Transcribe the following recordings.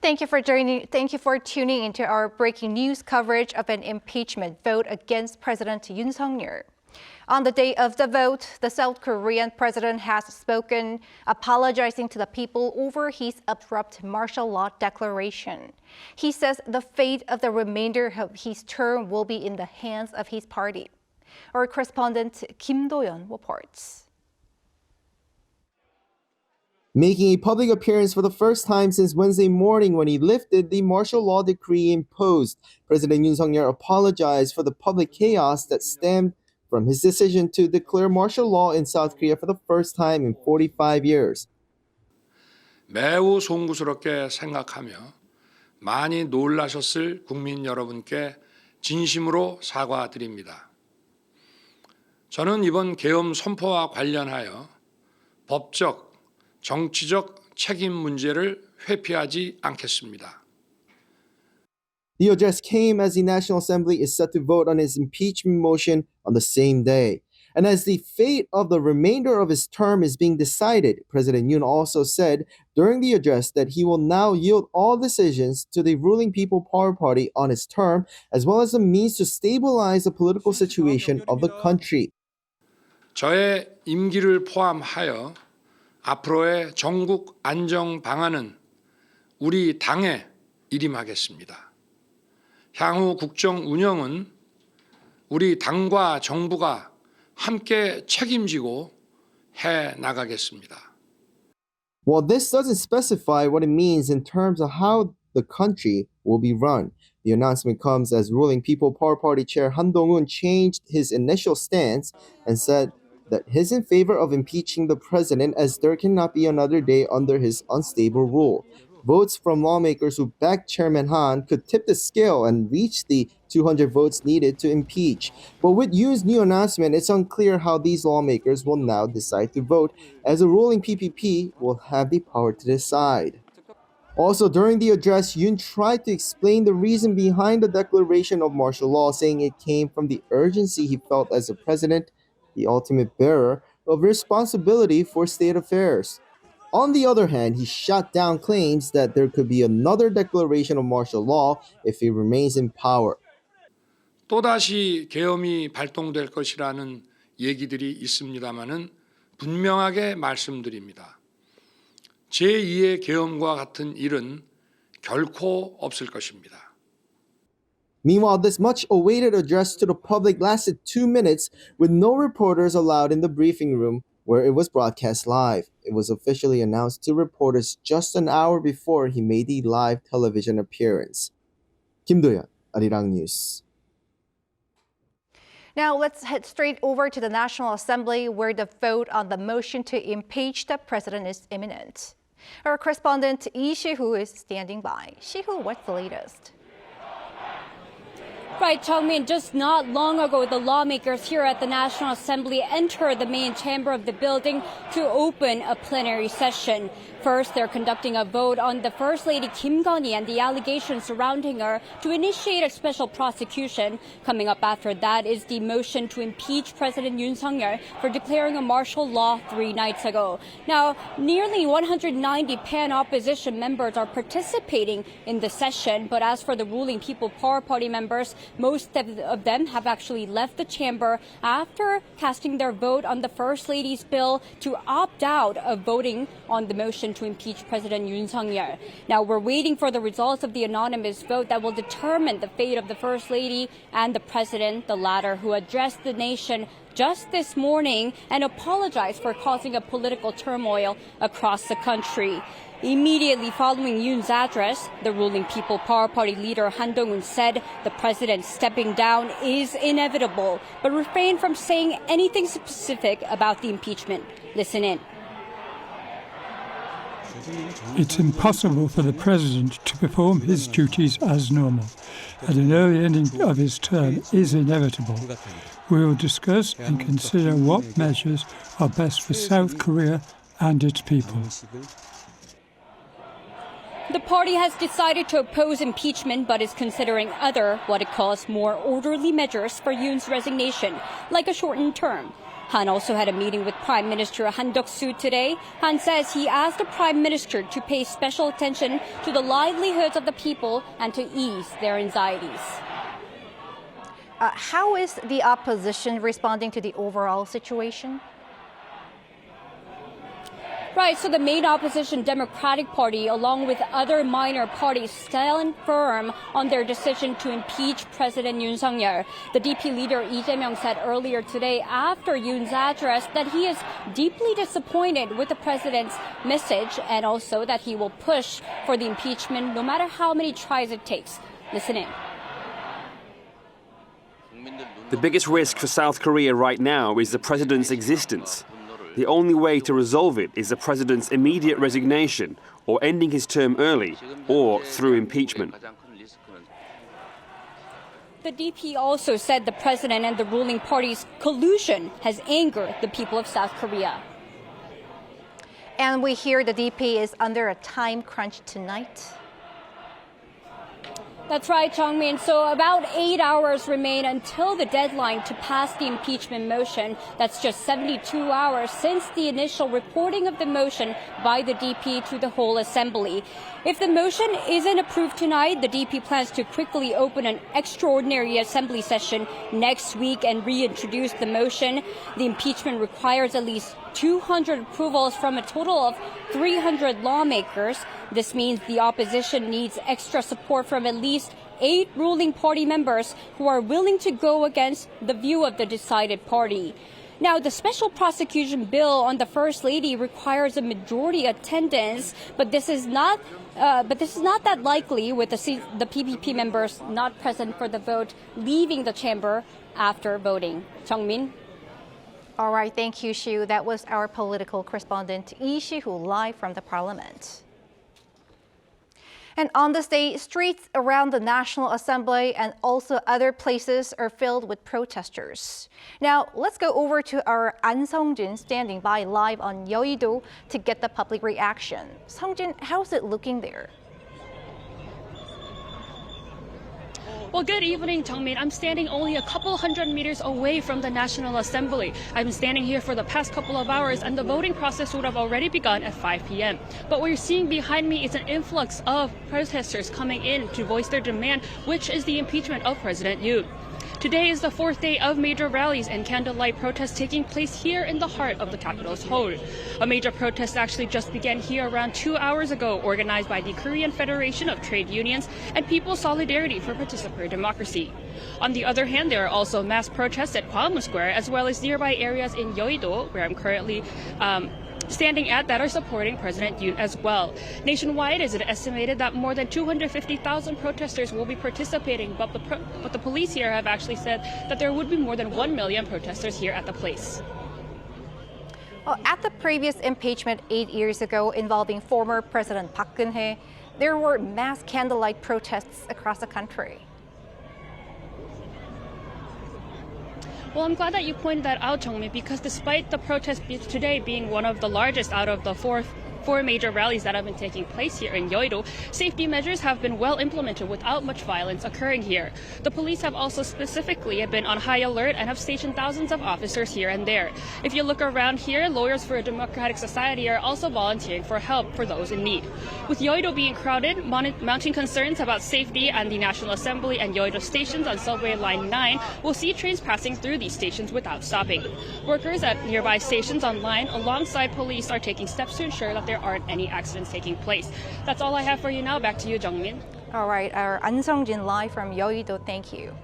Thank you for tuning into our breaking news coverage of an impeachment vote against President Yoon Suk Yeol. On the day of the vote, the South Korean president has spoken, apologizing to the people over his abrupt martial law declaration. He says the fate of the remainder of his term will be in the hands of his party. Our correspondent Kim Do-yeon reports. Making a public appearance for the first time since Wednesday morning when he lifted the martial law decree imposed, President Yoon Suk Yeol apologized for the public chaos that stemmed from his decision to declare martial law in South Korea for the first time in 45 years. 매우 송구스럽게 생각하며 많이 놀라셨을 국민 여러분께 진심으로 사과드립니다. 저는 이번 계엄 선포와 관련하여 법적, 정치적 책임 문제를 회피하지 않겠습니다. The address came as the National Assembly is set to vote on his impeachment motion on the same day. And as the fate of the remainder of his term is being decided, President Yoon also said during the address that he will now yield all decisions to the ruling People Power Party on his term, as well as a means to stabilize the political situation of the country. 저의 임기를 포함하여 앞으로의 전국 안정 방안은 우리 당에 일임하겠습니다. 향후 국정 운영은 우리 당과 정부가 함께 책임지고 해 나가겠습니다. While this doesn't specify what it means in terms of how the country will be run, the announcement comes as ruling People Power Party Chair Han Dong-un changed his initial stance and said that he's in favor of impeaching the president as there cannot be another day under his unstable rule. Votes from lawmakers who backed Chairman Han could tip the scale and reach the 200 votes needed to impeach. But with Yoon's new announcement, it's unclear how these lawmakers will now decide to vote, as the ruling PPP will have the power to decide. Also, during the address, Yoon tried to explain the reason behind the declaration of martial law, saying it came from the urgency he felt as a president, the ultimate bearer of responsibility for state affairs. On the other hand, he shot down claims that there could be another declaration of martial law if he remains in power. 또다시 계엄이 발동될 것이라는 얘기들이 있습니다마는 분명하게 말씀드립니다. 제2의 계엄과 같은 일은 결코 없을 것입니다. Meanwhile, this much-awaited address to the public lasted 2 minutes with no reporters allowed in the briefing room where it was broadcast live. It was officially announced to reporters just an hour before he made the live television appearance. Kim Do-yeon, Arirang News. Now let's head straight over to the National Assembly, where the vote on the motion to impeach the president is imminent. Our correspondent Lee Si-hoo is standing by. Si-hoo, what's the latest? Right, Chongmin, just not long ago, the lawmakers here at the National Assembly entered the main chamber of the building to open a plenary session. First, they're conducting a vote on the First Lady Kim Gun-hee and the allegations surrounding her to initiate a special prosecution. Coming up after that is the motion to impeach President Yoon Suk Yeol for declaring a martial law 3 nights ago. Now, nearly 190 pan-opposition members are participating in the session, but as for the ruling People Power Party members, most of them have actually left the chamber after casting their vote on the First Lady's bill to opt out of voting on the motion to impeach President Yoon Suk Yeol. Now, we're waiting for the results of the anonymous vote that will determine the fate of the First Lady and the President, the latter who addressed the nation just this morning and apologized for causing a political turmoil across the country. Immediately following Yoon's address, the ruling People Power Party leader Han Dong-un said the president stepping down is inevitable, but refrained from saying anything specific about the impeachment. Listen in. It's impossible for the president to perform his duties as normal, and an early ending of his term is inevitable. We will discuss and consider what measures are best for South Korea and its people. The party has decided to oppose impeachment but is considering other, what it calls more orderly measures for Yoon's resignation, like a shortened term. Han also had a meeting with Prime Minister Han Duck-soo today. Han says he asked the Prime Minister to pay special attention to the livelihoods of the people and to ease their anxieties. How is the opposition responding to the overall situation? Right, so the main opposition Democratic Party, along with other minor parties, stand firm on their decision to impeach President Yoon Suk Yeol. The DP leader Lee Jae-myung said earlier today after Yoon's address that he is deeply disappointed with the president's message and also that he will push for the impeachment no matter how many tries it takes. Listen in. The biggest risk for South Korea right now is the president's existence. The only way to resolve it is the president's immediate resignation or ending his term early or through impeachment. The DP also said the president and the ruling party's collusion has angered the people of South Korea. And we hear the DP is under a time crunch tonight. That's right, Jung-min. So about 8 hours remain until the deadline to pass the impeachment motion. That's just 72 hours since the initial reporting of the motion by the DP to the whole assembly. If the motion isn't approved tonight, the DP plans to quickly open an extraordinary assembly session next week and reintroduce the motion. The impeachment requires at least 200 approvals from a total of 300 lawmakers. This means the opposition needs extra support from at least 8 ruling party members who are willing to go against the view of the decided party. Now, the special prosecution bill on the First Lady requires a majority attendance, but this is not that likely with the PPP members not present for the vote leaving the chamber after voting. Jung-min. All right, thank you, Shu. That was our political correspondent, Lee Shi-hoo, live from the parliament. And on this day, streets around the National Assembly and also other places are filled with protesters. Now, let's go over to our An Sung-jin standing by live on Yeouido to get the public reaction. Sung-jin, how's it looking there? Well, good evening, Jung-min. I'm standing only a couple hundred meters away from the National Assembly. I've been standing here for the past couple of hours, and the voting process would have already begun at 5 p.m. But what you're seeing behind me is an influx of protesters coming in to voice their demand, which is the impeachment of President Yoon. Today is the 4th day of major rallies and candlelight protests taking place here in the heart of the capital's Seoul. A major protest actually just began here around 2 hours ago, organized by the Korean Federation of Trade Unions and People's Solidarity for Participatory Democracy. On the other hand, there are also mass protests at Gwanghwamun Square as well as nearby areas in Yeouido, where I'm currently standing at, that are supporting President Yoon as well. Nationwide, it is estimated that more than 250,000 protesters will be participating, but the police here have actually said that there would be more than 1 million protesters here at the place. Well, at the previous impeachment 8 years ago involving former President Park Geun-hye, there were mass candlelight protests across the country. Well, I'm glad that you pointed that out, Jung-min, because despite the protest today being one of the largest out of the four major rallies that have been taking place here in Yeouido, safety measures have been well implemented without much violence occurring here. The police have also specifically been on high alert and have stationed thousands of officers here and there. If you look around here, Lawyers for a Democratic Society are also volunteering for help for those in need. With Yeouido being crowded, mounting concerns about safety and the National Assembly and Yeouido stations on Subway Line 9 will see trains passing through these stations without stopping. Workers at nearby stations on line alongside police are taking steps to ensure that there aren't any accidents taking place. That's all I have for you now. Back to you, Jung-min. All right, our An Sung-jin live from Yeouido. Thank you.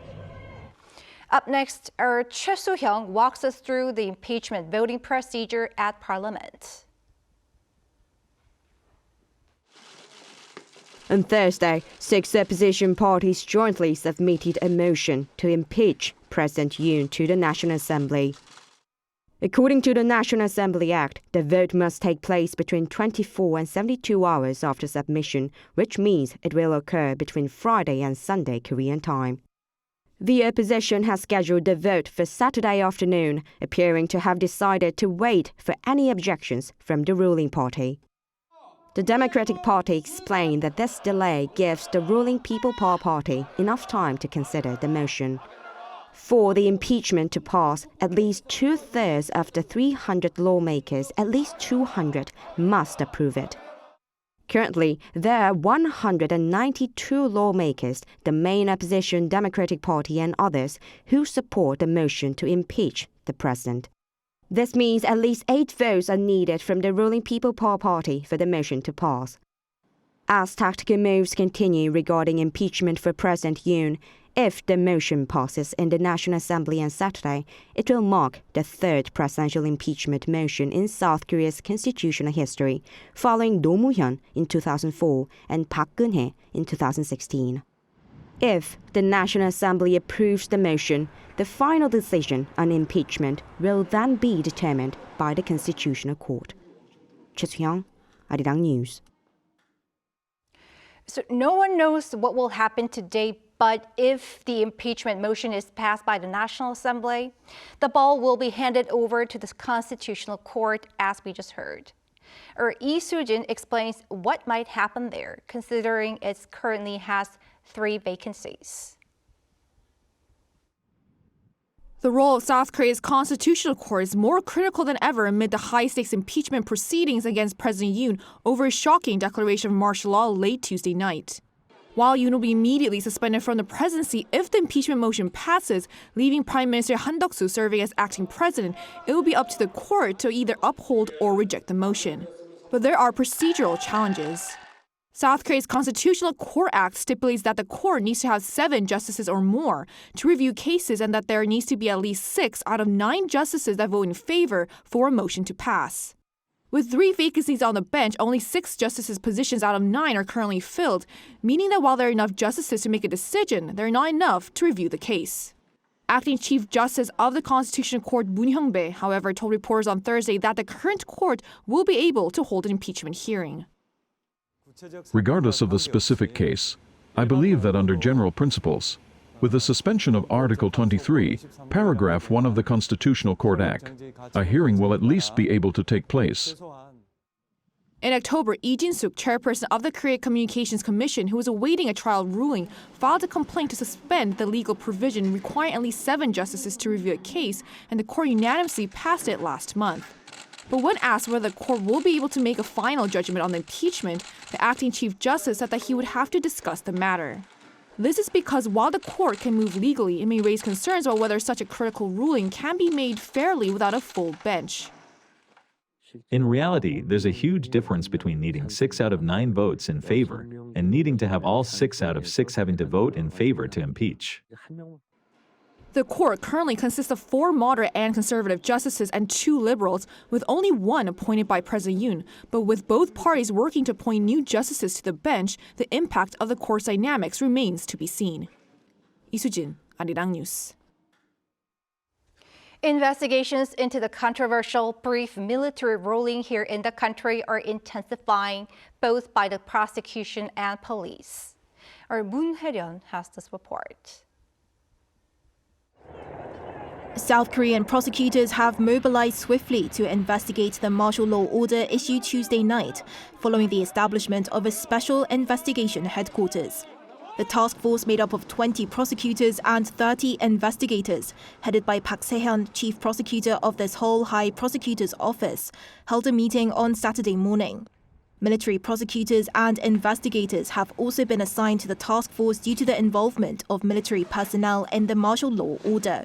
Up next, our Choi Soo-hyung walks us through the impeachment voting procedure at Parliament. On Thursday, 6 opposition parties jointly submitted a motion to impeach President Yoon to the National Assembly. According to the National Assembly Act, the vote must take place between 24 and 72 hours after submission, which means it will occur between Friday and Sunday Korean time. The opposition has scheduled the vote for Saturday afternoon, appearing to have decided to wait for any objections from the ruling party. The Democratic Party explained that this delay gives the ruling People Power Party enough time to consider the motion. For the impeachment to pass, at least 2/3 of the 300 lawmakers, at least 200, must approve it. Currently, there are 192 lawmakers, the main opposition Democratic Party and others, who support the motion to impeach the president. This means at least 8 votes are needed from the ruling People Power Party for the motion to pass. As tactical moves continue regarding impeachment for President Yoon, if the motion passes in the National Assembly on Saturday, it will mark the 3rd presidential impeachment motion in South Korea's constitutional history, following Roh Moo-hyun in 2004 and Park Geun-hye in 2016. If the National Assembly approves the motion, the final decision on impeachment will then be determined by the Constitutional Court. Choi Soo-hyung, Arirang News. So no one knows what will happen today, but if the impeachment motion is passed by the National Assembly, the ball will be handed over to the Constitutional Court, as we just heard. Lee Soo-jin explains what might happen there, considering it currently has 3 vacancies. The role of South Korea's Constitutional Court is more critical than ever amid the high-stakes impeachment proceedings against President Yoon over a shocking declaration of martial law late Tuesday night. While Yoon will be immediately suspended from the presidency if the impeachment motion passes, leaving Prime Minister Han Duck-soo serving as acting president, it will be up to the court to either uphold or reject the motion. But there are procedural challenges. South Korea's Constitutional Court Act stipulates that the court needs to have 7 justices or more to review cases and that there needs to be at least 6 out of 9 justices that vote in favor for a motion to pass. With 3 vacancies on the bench, only 6 justices' positions out of 9 are currently filled, meaning that while there are enough justices to make a decision, there are not enough to review the case. Acting Chief Justice of the Constitutional Court Moon Hyung-bae, however, told reporters on Thursday that the current court will be able to hold an impeachment hearing. Regardless of the specific case, I believe that under general principles, with the suspension of Article 23, Paragraph 1 of the Constitutional Court Act, a hearing will at least be able to take place. In October, Lee Jin-suk, chairperson of the Korea Communications Commission, who was awaiting a trial ruling, filed a complaint to suspend the legal provision requiring at least 7 justices to review a case, and the court unanimously passed it last month. But when asked whether the court will be able to make a final judgment on the impeachment, the acting Chief Justice said that he would have to discuss the matter. This is because while the court can move legally, it may raise concerns about whether such a critical ruling can be made fairly without a full bench. In reality, there's a huge difference between needing 6 out of 9 votes in favor and needing to have all 6 out of 6 having to vote in favor to impeach. The court currently consists of 4 moderate and conservative justices and 2 liberals, with only 1 appointed by President Yoon. But with both parties working to appoint new justices to the bench, the impact of the court's dynamics remains to be seen. Lee Soo-jin, Arirang News. Investigations into the controversial brief military ruling here in the country are intensifying, both by the prosecution and police. Our Moon Hae-ryun has this report. South Korean prosecutors have mobilized swiftly to investigate the martial law order issued Tuesday night, following the establishment of a special investigation headquarters. The task force, made up of 20 prosecutors and 30 investigators, headed by Park Se-hyun, chief prosecutor of the Seoul High Prosecutor's Office, held a meeting on Saturday morning. Military prosecutors and investigators have also been assigned to the task force due to the involvement of military personnel in the martial law order.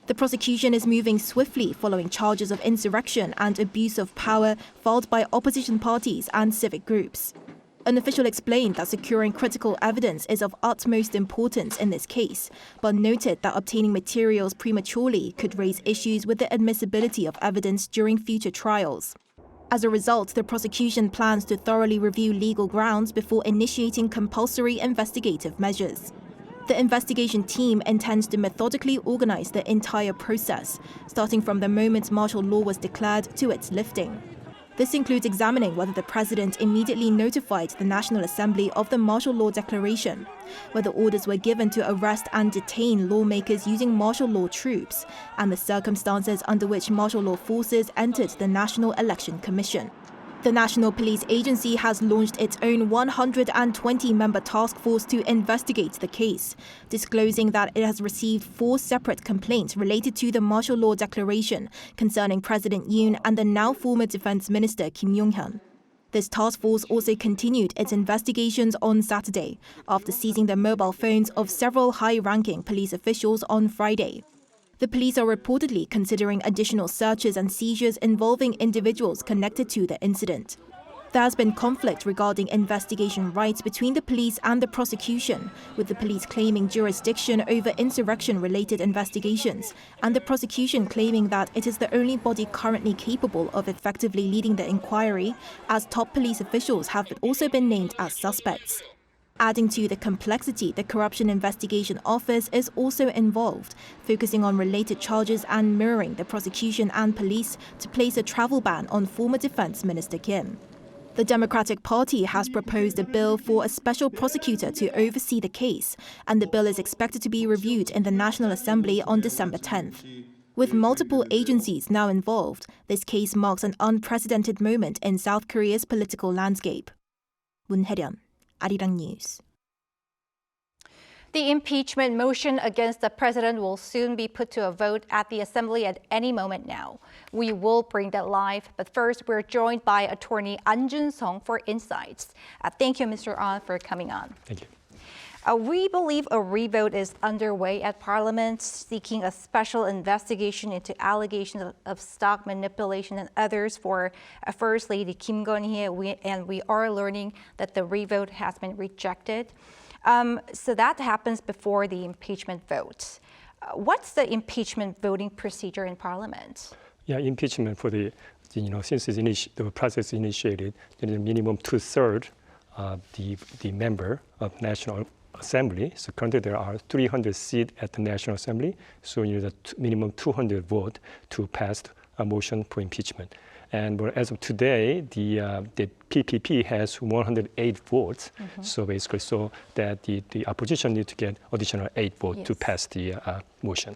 The prosecution is moving swiftly following charges of insurrection and abuse of power filed by opposition parties and civic groups. An official explained that securing critical evidence is of utmost importance in this case, but noted that obtaining materials prematurely could raise issues with the admissibility of evidence during future trials. As a result, the prosecution plans to thoroughly review legal grounds before initiating compulsory investigative measures. The investigation team intends to methodically organize the entire process, starting from the moment martial law was declared to its lifting. This includes examining whether the president immediately notified the National Assembly of the martial law declaration, whether orders were given to arrest and detain lawmakers using martial law troops, and the circumstances under which martial law forces entered the National Election Commission. The National Police Agency has launched its own 120-member task force to investigate the case, disclosing that it has received 4 separate complaints related to the martial law declaration concerning President Yoon and the now former Defense Minister Kim Yong-hyun. This task force also continued its investigations on Saturday after seizing the mobile phones of several high-ranking police officials on Friday. The police are reportedly considering additional searches and seizures involving individuals connected to the incident. There has been conflict regarding investigation rights between the police and the prosecution, with the police claiming jurisdiction over insurrection-related investigations, and the prosecution claiming that it is the only body currently capable of effectively leading the inquiry, as top police officials have also been named as suspects. Adding to the complexity, the Corruption Investigation Office is also involved, focusing on related charges and mirroring the prosecution and police to place a travel ban on former Defense Minister Kim. The Democratic Party has proposed a bill for a special prosecutor to oversee the case, and the bill is expected to be reviewed in the National Assembly on December 10th. With multiple agencies now involved, this case marks an unprecedented moment in South Korea's political landscape. 문혜련, Arirang News. The impeachment motion against the president will soon be put to a vote at the Assembly at any moment now. We will bring that live, but first we're joined by attorney An Jun-sung for insights. Thank you, Mr. An, for coming on. Thank you. We believe a revote is underway at Parliament, seeking a special investigation into allegations of stock manipulation and others for First Lady Kim Gun-hye, and we are learning that the revote has been rejected. So that happens before the impeachment vote. What's the impeachment voting procedure in Parliament? Yeah, impeachment for since the process initiated, there is a minimum 2/3 the member of National Assembly. So currently there are 300 seats at the National Assembly. So you need a minimum 200 vote to pass a motion for impeachment. And as of today, the PPP has 108 votes. So basically, so that the opposition need to get additional 8 votes to pass the motion.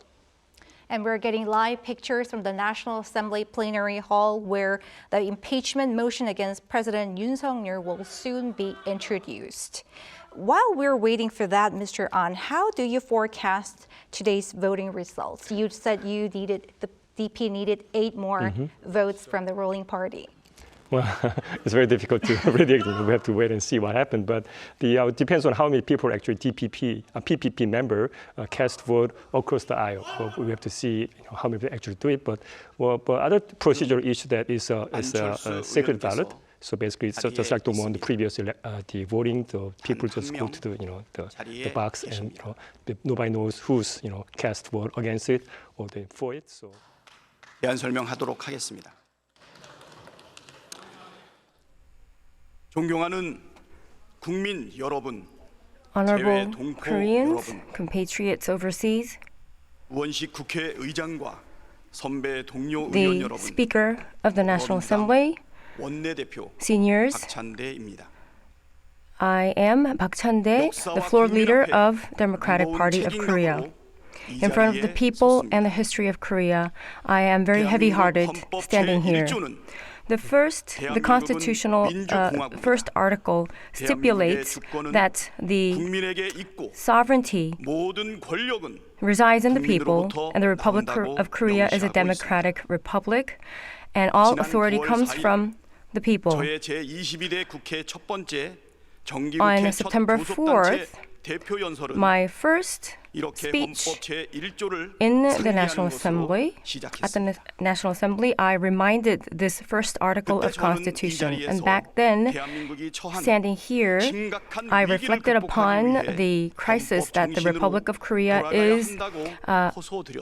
And we're getting live pictures from the National Assembly Plenary Hall, where the impeachment motion against President Yoon Suk Yeol will soon be introduced. While we're waiting for that, Mr. An, how do you forecast today's voting results? You said the DP needed 8 more votes from the ruling party. Well, it's very difficult to predict. We have to wait and see what happened. But it depends on how many people actually PPP member cast vote across the aisle. So we have to see how many people actually do it. But other procedural issue that is a secret ballot. So basically, it's just like the one the previous the voting. The people just go to the box and nobody knows who's cast vote against it or for it. So. 대안 설명하도록 하겠습니다. 존경하는 국민 여러분, Honorable Koreans, compatriots overseas, 우원식 국회의장과 선배 동료 의원 the 여러분, Speaker of the National Assembly, 원내대표 seniors, 박찬대입니다. I am Park Chan-dae, the floor leader of Democratic Party of Korea. In front of the people and the history of Korea, I am very heavy-hearted standing here. The constitutional first article stipulates that the sovereignty resides in the people, and the Republic of Korea is a democratic republic, and all authority comes from the people. On September 4th, my first speech in the National Assembly, at the National Assembly, I reminded this first article of Constitution. And back then, standing here, I reflected upon the crisis that the Republic of Korea is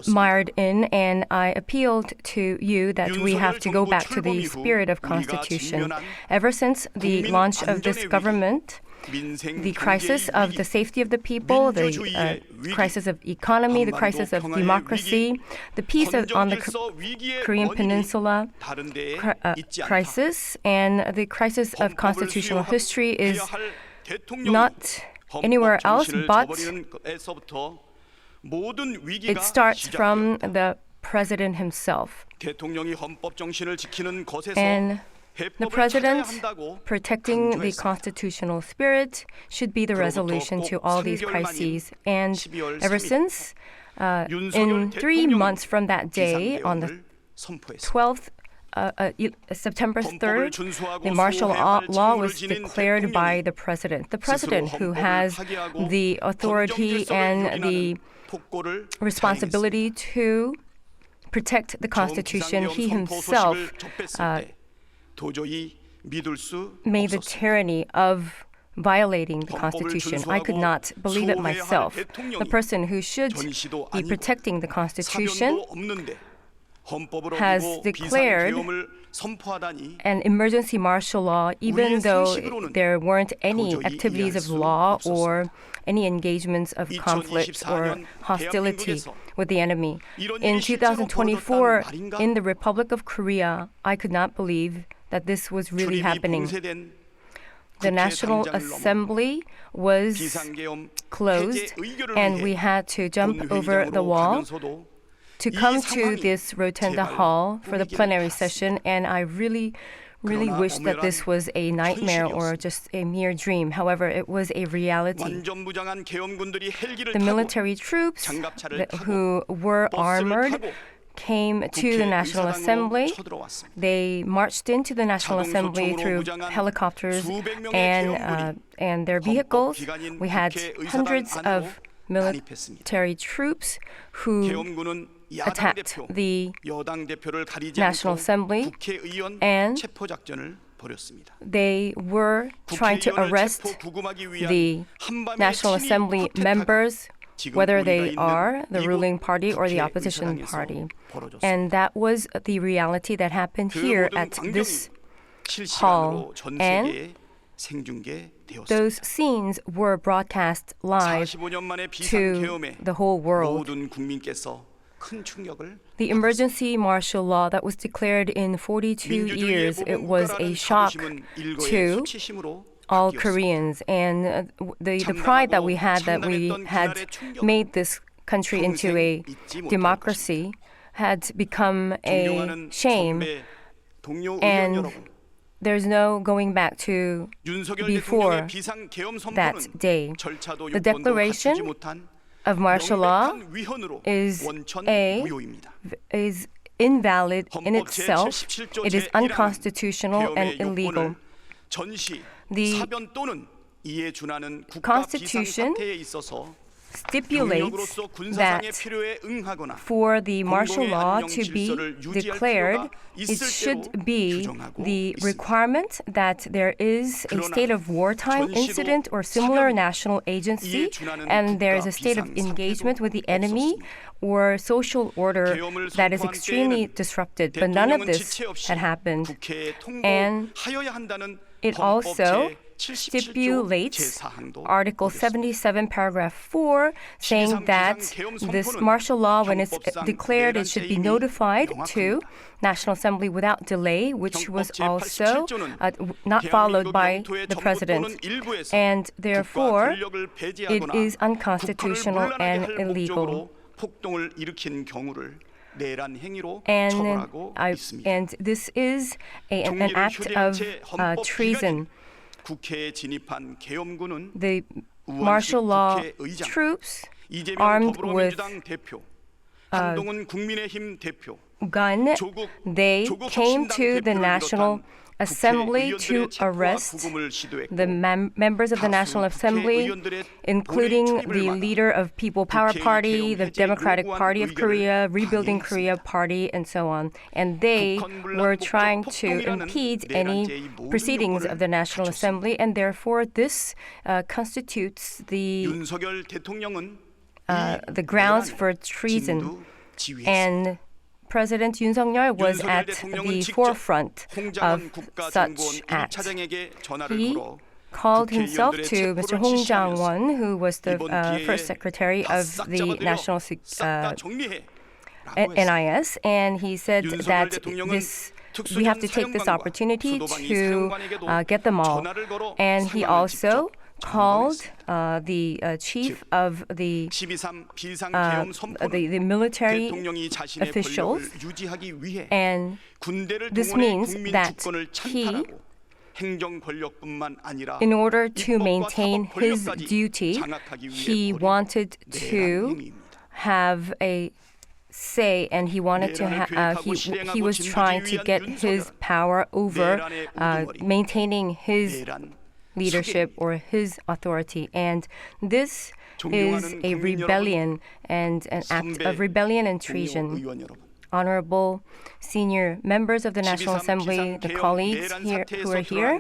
mired in, and I appealed to you that we have to go back to the spirit of Constitution. Ever since the launch of this government, the crisis of the safety of the people, the crisis of economy, the crisis of democracy, the peace on the Korean Peninsula crisis, and the crisis of constitutional history is not anywhere else, but it starts from the president himself. And The president protecting the constitutional spirit should be the resolution to all these crises. And ever since, in 3 months from that day, on the 12th, September 3rd, the martial law was declared by the president who has the authority and the responsibility to protect the Constitution. He himself made the tyranny of violating the Constitution. I could not believe it myself. The person who should be protecting the Constitution has declared an emergency martial law, even though there weren't any activities of law or any engagements of conflict or hostility with the enemy. In 2024, in the Republic of Korea, I could not believe that this was really happening. The National Assembly was closed, and we had to jump over the wall to come to this rotunda hall for the plenary session, and I really wish that this was a nightmare or just a mere dream. However, it was a reality. The military troops who were armored came to the National Assembly. They marched into the National Assembly through helicopters and their vehicles. We had hundreds of military troops who attacked the National Assembly, and they were trying to arrest the National Assembly members, whether they are the ruling party or the opposition party. And that was the reality that happened here at this hall. And those scenes were broadcast live to the whole world. The emergency martial law that was declared in 42 years, it was a shock to all Koreans, and the pride that we had made this country into a democracy had become a shame, and there's no going back to before that day. The declaration of martial law is invalid in itself. It is unconstitutional and illegal. The Constitution stipulates that for the martial law to be declared, it should be the requirement that there is a state of wartime incident or similar national agency, and there is a state of engagement with the enemy or social order that is extremely disrupted. But none of this had happened. And it also stipulates Article 77, Paragraph 4, saying that this martial law, when it's declared, it should be notified to National Assembly without delay, which was also not followed by the president. And therefore, it is unconstitutional and illegal. And this is an act of treason. The martial law troops armed with gun, they came to the National Assembly to arrest the members of the National Assembly, including the leader of People Power Party, the Democratic Party of Korea, Rebuilding Korea Party, and so on. And they were trying to impede any proceedings of the National Assembly, and therefore this constitutes the grounds for treason. And President Yoon Suk Yeol was at the forefront of such acts. He called himself to Mr. Hong Jang-won, who was the first secretary of the National NIS, and he said that we have to take this opportunity to get them all. And he also called the chief of the military officials, and this means that he, in order to maintain his duty, he wanted to have a say, and he wanted to he was trying to get his power over maintaining his leadership or his authority. And this is a rebellion and an act of rebellion and treason. Honorable senior members of the National Assembly, the colleagues here who are here,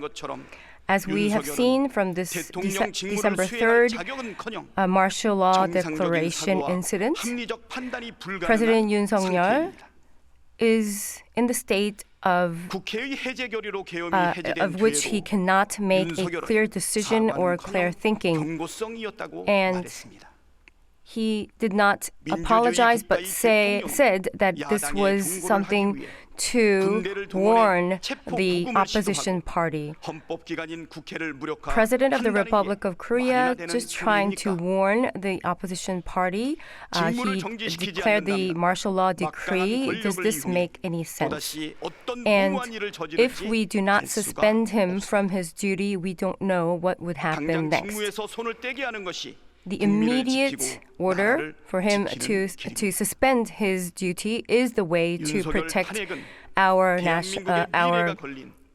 as we have seen from this December 3rd martial law declaration incident, President Yoon Suk Yeol is in the state of which he cannot make a clear decision or clear thinking. And he did not apologize, but said that this was something to warn the opposition party. President of the Republic of Korea just trying to warn the opposition party. He declared the martial law decree. Does this make any sense? And if we do not suspend him from his duty, we don't know what would happen next. The immediate order for him to suspend his duty is the way to protect our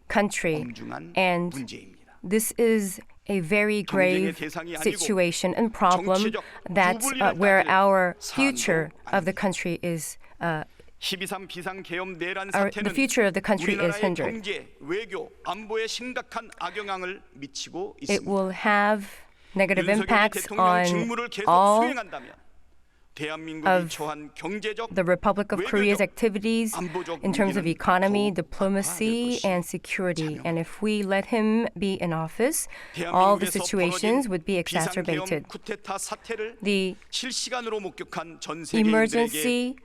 country. And this is a very grave situation and problem that where our future of the country is the future of the country is hindered. It will have negative impacts on all of the Republic of Korea's activities in terms of economy, diplomacy, and security. And if we let him be in office, all the situations would be exacerbated. The emergency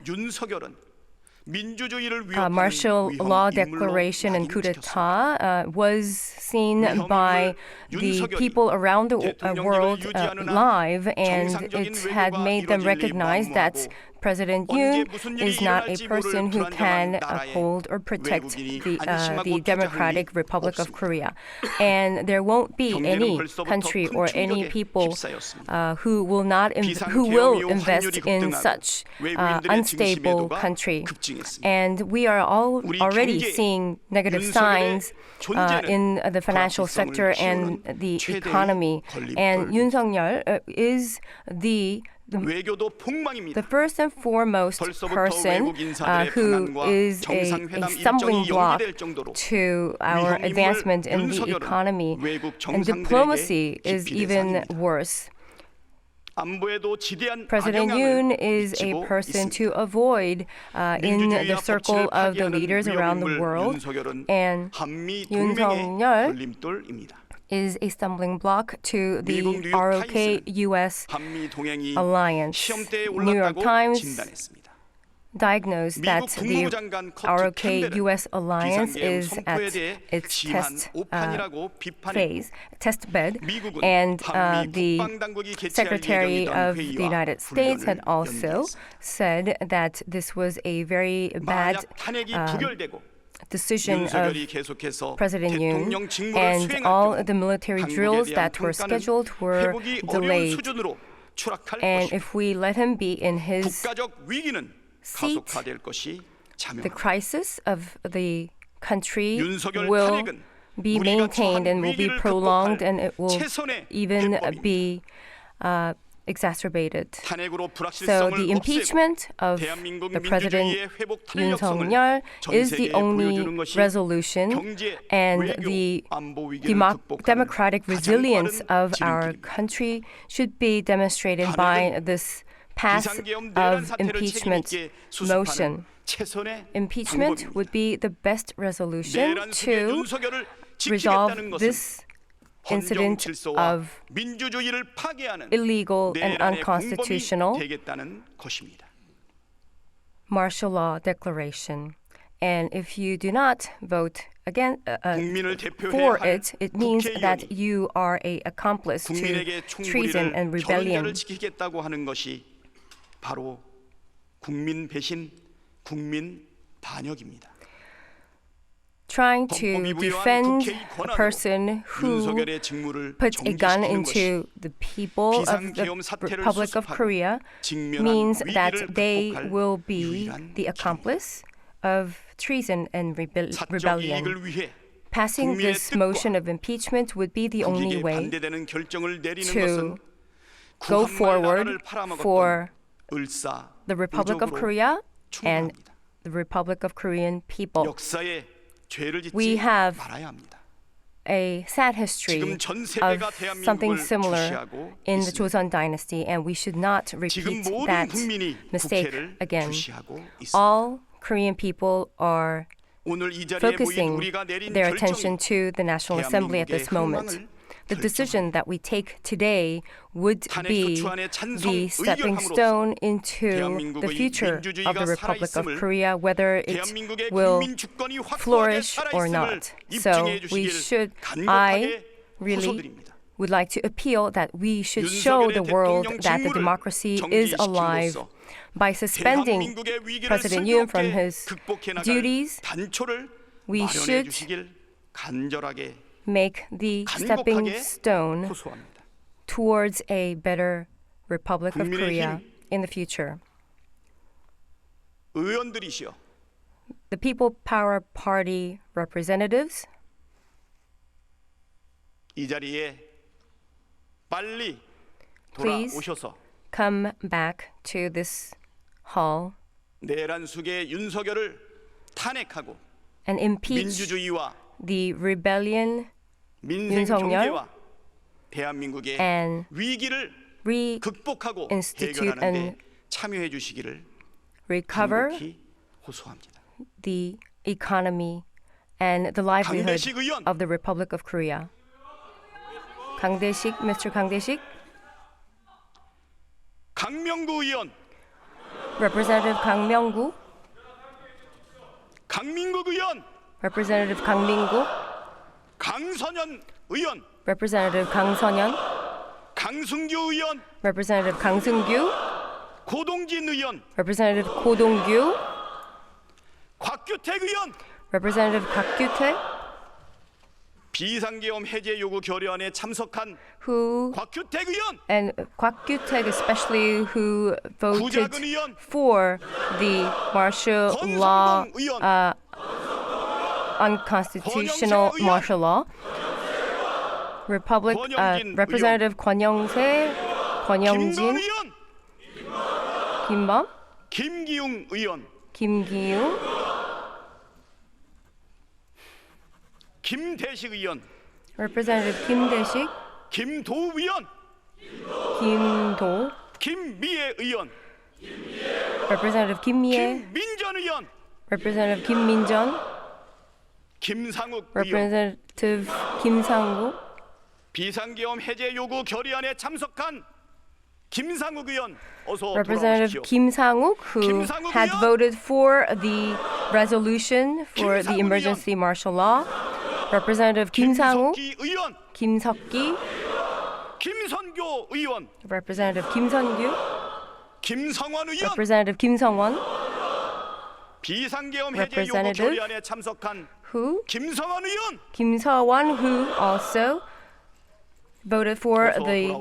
martial law declaration and coup d'etat was seen by the people around the world live, and it had made them recognize that President Yoon is not a person who can uphold or protect the Democratic Republic of Korea. And there won't be any country or any people who will invest in such unstable country. And we are already seeing negative signs in the financial sector and the economy. And Yoon Suk Yeol is the first and foremost person who is a stumbling block to our advancement in the economy. And diplomacy is even worse. President Yoon is a person to avoid in the circle of the leaders around the world. And Yoon Suk Yeol is a stumbling block to the ROK-US alliance. New York Times diagnosed that the ROK-US alliance is at its test bed, and the Secretary of the United States had also said that this was a very bad decision of President Yoon, and all the military drills that were scheduled were delayed. And if we let him be in his seat, the crisis of the country will be maintained and will be prolonged, and it will even be exacerbated. So the impeachment of the President Yoon Suk Yeol is the only resolution, and the democratic resilience of our country should be demonstrated by this pass of impeachment motion. Impeachment would be the best resolution to resolve this incident of illegal and unconstitutional martial law declaration. And if you do not vote again 국민을 for 대표해야 할 it means that 국회의원이 you are an accomplice to 국민에게 treason and 총구리를 rebellion. 경자를 지키겠다고 하는 것이 바로 국민 배신, 국민 반역입니다. Trying to defend a person who puts a gun into the people of the Republic of Korea means that they will be the accomplice of treason and rebellion. Passing this motion of impeachment would be the only way to go forward for the Republic of Korea and the Republic of Korean people. We have a sad history of something similar in the Joseon dynasty, and we should not repeat that mistake again. All Korean people are focusing their attention to the National Assembly at this moment. The decision that we take today would be the stepping stone into the future of the Republic of Korea, whether it will flourish or not. So I really would like to appeal that we should show the world that the democracy is alive by suspending President Yoon from his duties. We should make the stepping stone towards a better Republic of Korea in the future. The People Power Party representatives, please come back to this hall and impeach the rebellion Yoon Suk Yeol and reinstitute and recover the economy and the livelihood of the Republic of Korea. 강대식, Mr. 강대식. 강명구 의원. Representative 강명구. 강민국 의원. Representative 강민국. 강선현 의원. Representative 강선현. 강승규 의원. Representative 강승규. 고동진 의원. Representative 고동규. 곽규택 의원. Representative 곽규택. 비상계엄 해제 요구 결의안에 참석한 곽규택 의원. And 곽규택 especially who voted for the martial law, unconstitutional martial law. Representative 권영세, 권영진, 김범, 김기웅 의원, 김기웅, 김대식 의원, Representative 김대식, 김도 의원, 김도, 김미애 의원, Representative 김미애, 김민전 의원, Representative 김민전, 김상욱 Representative 김상국, 비상계엄 해제 요구 결의안에 참석한 김상욱 의원 어서 Representative 돌아오십시오. Kim Sang-wook, who had voted for the resolution for the emergency martial law. Representative Kim Sang-wook, Kim Seok-ki, 김선교 의원, Representative Kim Seon-gyu, 김성원 의원, Representative Kim Seong-won, 비상계엄 해제 요구 결의안에 참석한 김성원 의원, Kim Seong-won, who also voted for the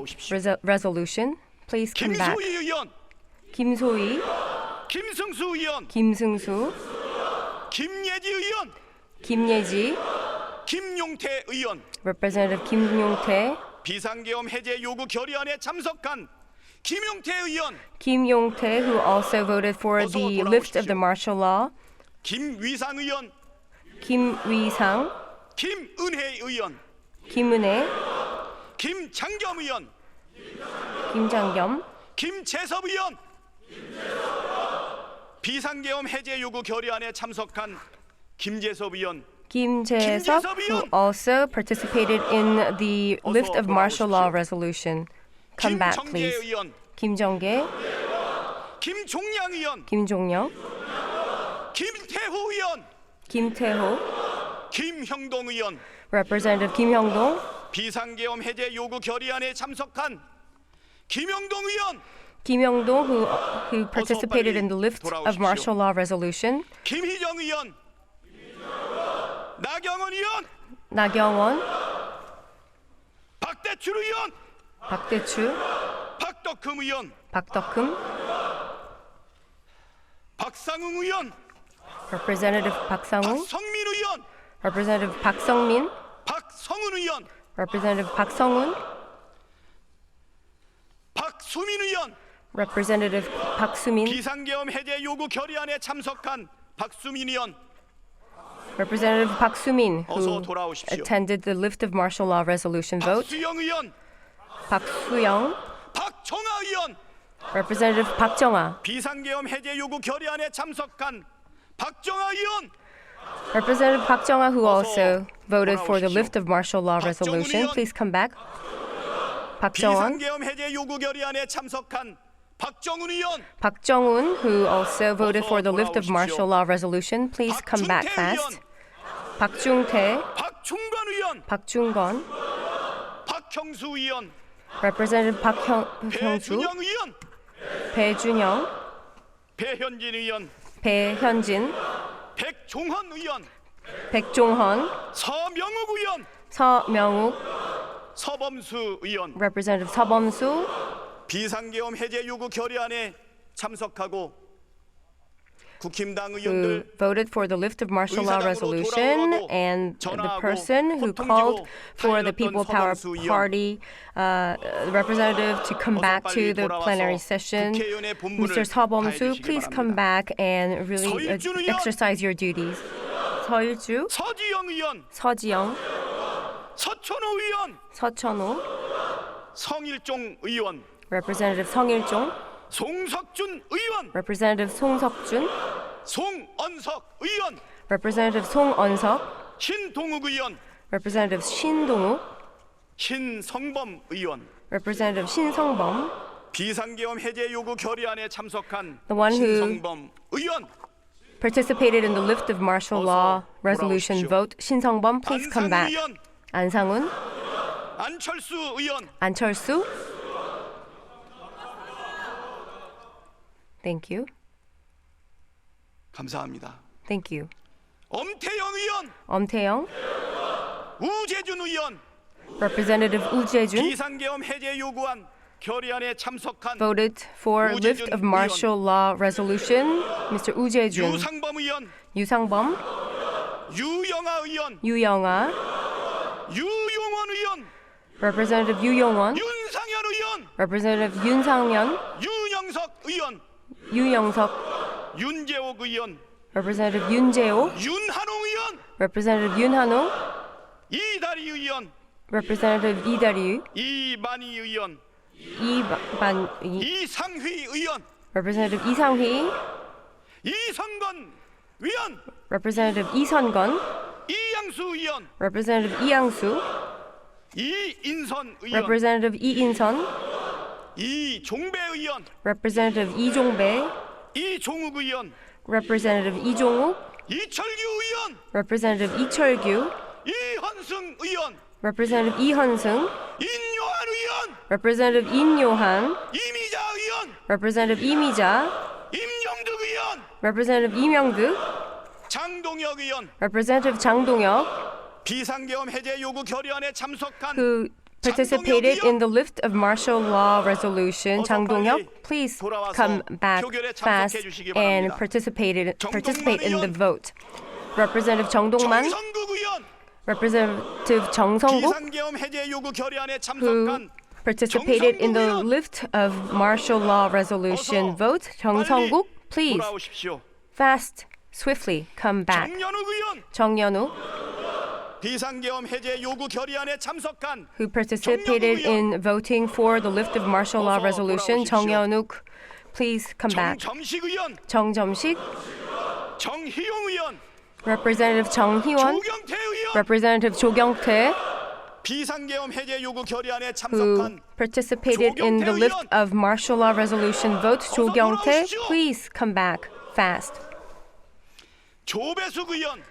resolution. Please come back. 김소희 의원, 김소희, 김승수 의원, 김승수, 김예지 의원, 김예지, 김용태 의원, Representative 김용태, 비상계엄 해제 요구 결의안에 참석한 김용태 의원, Kim Yong-tae, who also voted for the lift of the martial law. 김위상 의원, 김위상, 김은혜 의원, 김은혜, 김장겸 의원, 김장겸, 김재섭 의원, 비상계엄 해제 요구 결의안에 참석한 김재섭 의원, Kim Jae-seop, who also participated in the lift of martial law resolution. Come back, please. Kim Jong-ge, 김종양 의원, Kim Jong-young, 김태후 의원, 김태호, 김형동 의원, Representative Kim Hyung-dong, 비상계엄 해제 요구 결의안에 참석한 김형동 의원, Kim Hyung-dong, who participated in the lift of martial law resolution, 김희정 의원, 나경원 의원, 나경원, 박대출 의원, 박대출, 박덕흠 의원, 박덕흠, 박상웅 의원, Representative 박상웅, 박성민 의원, Representative 박성민, 박성훈 의원, Representative 박성훈, 박수민 의원, Representative 박수민, 비상계엄 해제 요구 결의안에 참석한 박수민 의원, Representative 박수민, 어서 who 돌아오십시오. attended the lift of martial law resolution vote, 박수영 의원, 박수영, 박정아 의원, Representative 박정아, 비상계엄 해제 요구 결의안에 참석한 박정아 의원, Representative 박정아, who also voted for the lift of martial law resolution. Please come back. 박정원, 비상계엄 해제 요구 결의안에 참석한 박정훈 의원, 박정훈, who also voted for the lift of martial law resolution. Please come back fast. 박중태, 박충관 의원, 박중건, 박형수 의원, Representative 박형수, 배준영 의원, 배준영, 배현진 의원, 배현진, 백종헌 의원, 백종헌, 서명욱 의원, 서명욱, 서범수 의원, Representative 서범수, 비상계엄 해제 요구 결의안에 참석하고 국힘당 who 의원들 voted for the lift of martial law resolution, and the person who called for the People Power Party representative to come back to the plenary session. Mr. 서범수, please come back and really exercise your duties. 서일주, 서지영 의원, 서지영, 서천호 의원, 서천호, 성일종 의원, Representative 성일종, 송석준 의원, Representative 송석준, 송언석 의원, Representative 송언석, 신동욱 의원, Representative 신동욱, 신성범 의원, Representative 신성범, 비상계엄 해제 요구 결의안에 참석한 the one who 신성범 의원, participated in the lift of martial law resolution vote. 신성범, please come back. 의원, 안상훈, 안철수 의원, 안철수. Thank you. 감사합니다. Thank you. 엄태영 의원, 엄태영, 우재준 의원, Representative 우재준, 비상계엄 해제 요구안 결의안에 참석한 voted for lift of martial law resolution. Mr. 우재준, 유상범 의원, 유상범, 유영아 의원, 유영아, 유용원 의원, Representative 유용원, 윤상현 의원, Representative 윤상현, 윤영석 의원, 유영석, 윤재옥 의원, Representative 윤재호, 윤한홍 의원, Representative 윤한홍, 이다리 의원, Representative 이다리, 이만희 의원, 이상휘 의원, Representative 이상휘, 이선건 의원, Representative 이선건, 이양수 의원, Representative 이양수, 이인선 의원, Representative 이인선, 이종배 의원, Representative 이종배, 이종욱 의원, Representative 이종욱, 이철규 의원, Representative 이철규, 이현승 의원, Representative 이현승, 인요한 의원, Representative 인요한, 이미자 의원, Representative 이미자, 임영득 의원, Representative 이명득, 장동혁 의원, Representative 장동혁, 비상계엄 해제 요구 결의안에 참석한 who participated in the lift of martial law resolution. 장동혁, please come back fast and participate in the vote. Representative 정동만, 정성국 의원, Representative 정성국, 비상계엄 해제 요구 결의안에 who 참석한 participated in the lift of martial law resolution vote. 정성국, please 돌아오십시오. fast, swiftly come back. 정연욱 의원, 정연욱, 비상계엄 해제 요구 결의안에 참석한 who participated in voting for the lift of martial law resolution. 정연욱, please come back. 정점식 의원, 정점식, 정희용 의원, Representative 정희원, 조경태 의원, Representative 조경태, 비상계엄 해제 요구 결의안에 who 참석한 participated in the lift of martial law resolution vote. 조경태, please come back fast. 조배숙 의원,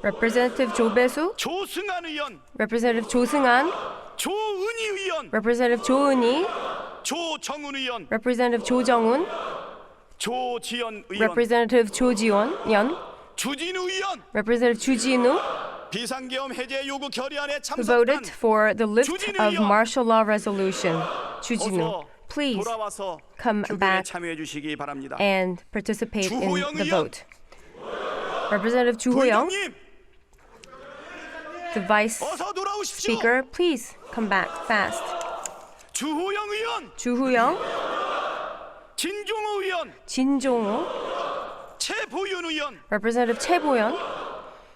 Representative Jo Bae-soo, 조승안 의원, Representative Jo Seung-an, 조은희 의원, Representative Jo Eun-hee, 조정훈 의원, Representative Jo Jung-un, 조지연 의원, Representative Cho Ji-won, 주진우 의원, Representative Chu Ji-nu, 비상계엄 해제 요구 결의안에 who 참석한 voted for the lift 주진우 of 의원, martial law resolution. Chu Ji-nu, 어서 please 돌아와서 come 표결에 back 참여해 주시기 바랍니다. and participate in 주호영 the 의원, vote. Representative Chu Ho-young, 부의장님, the Vice 어서 돌아오십시오. Speaker, please come back fast. 주호영 의원, Chu Ho-young, 진종호 의원, Jin Jong-ho, 최보윤 의원, Representative Chae Bo-yeon,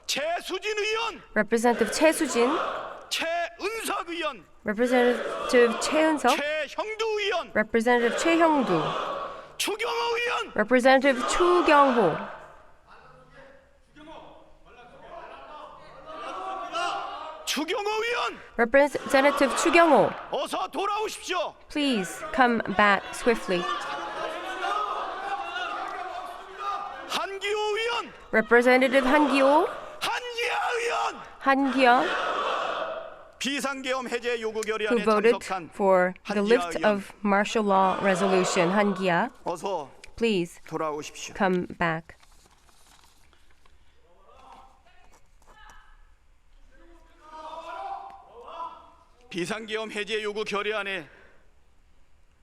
최수진 의원, Representative Chae Soo-jin, 최은석 의원, Representative Chae Eun-seok, 최형두 의원, Representative Chae Hyung-do, 추경호 의원, Representative Chu Kyung-ho, 추경호 의원, Representative Chu Kyung-ho, 어서 돌아오십시오. please come back swiftly. 한기호 의원, Representative Han Gi-oh, 한기아 의원, Han Gi-oh, 비상계엄 해제 요구 who 결의안에 voted 참석한 for the 한기아 lift 의원, of martial law resolution. Han Gi-ah, 어서 please 돌아오십시오. come back. 비상계엄 해제 요구 결의안에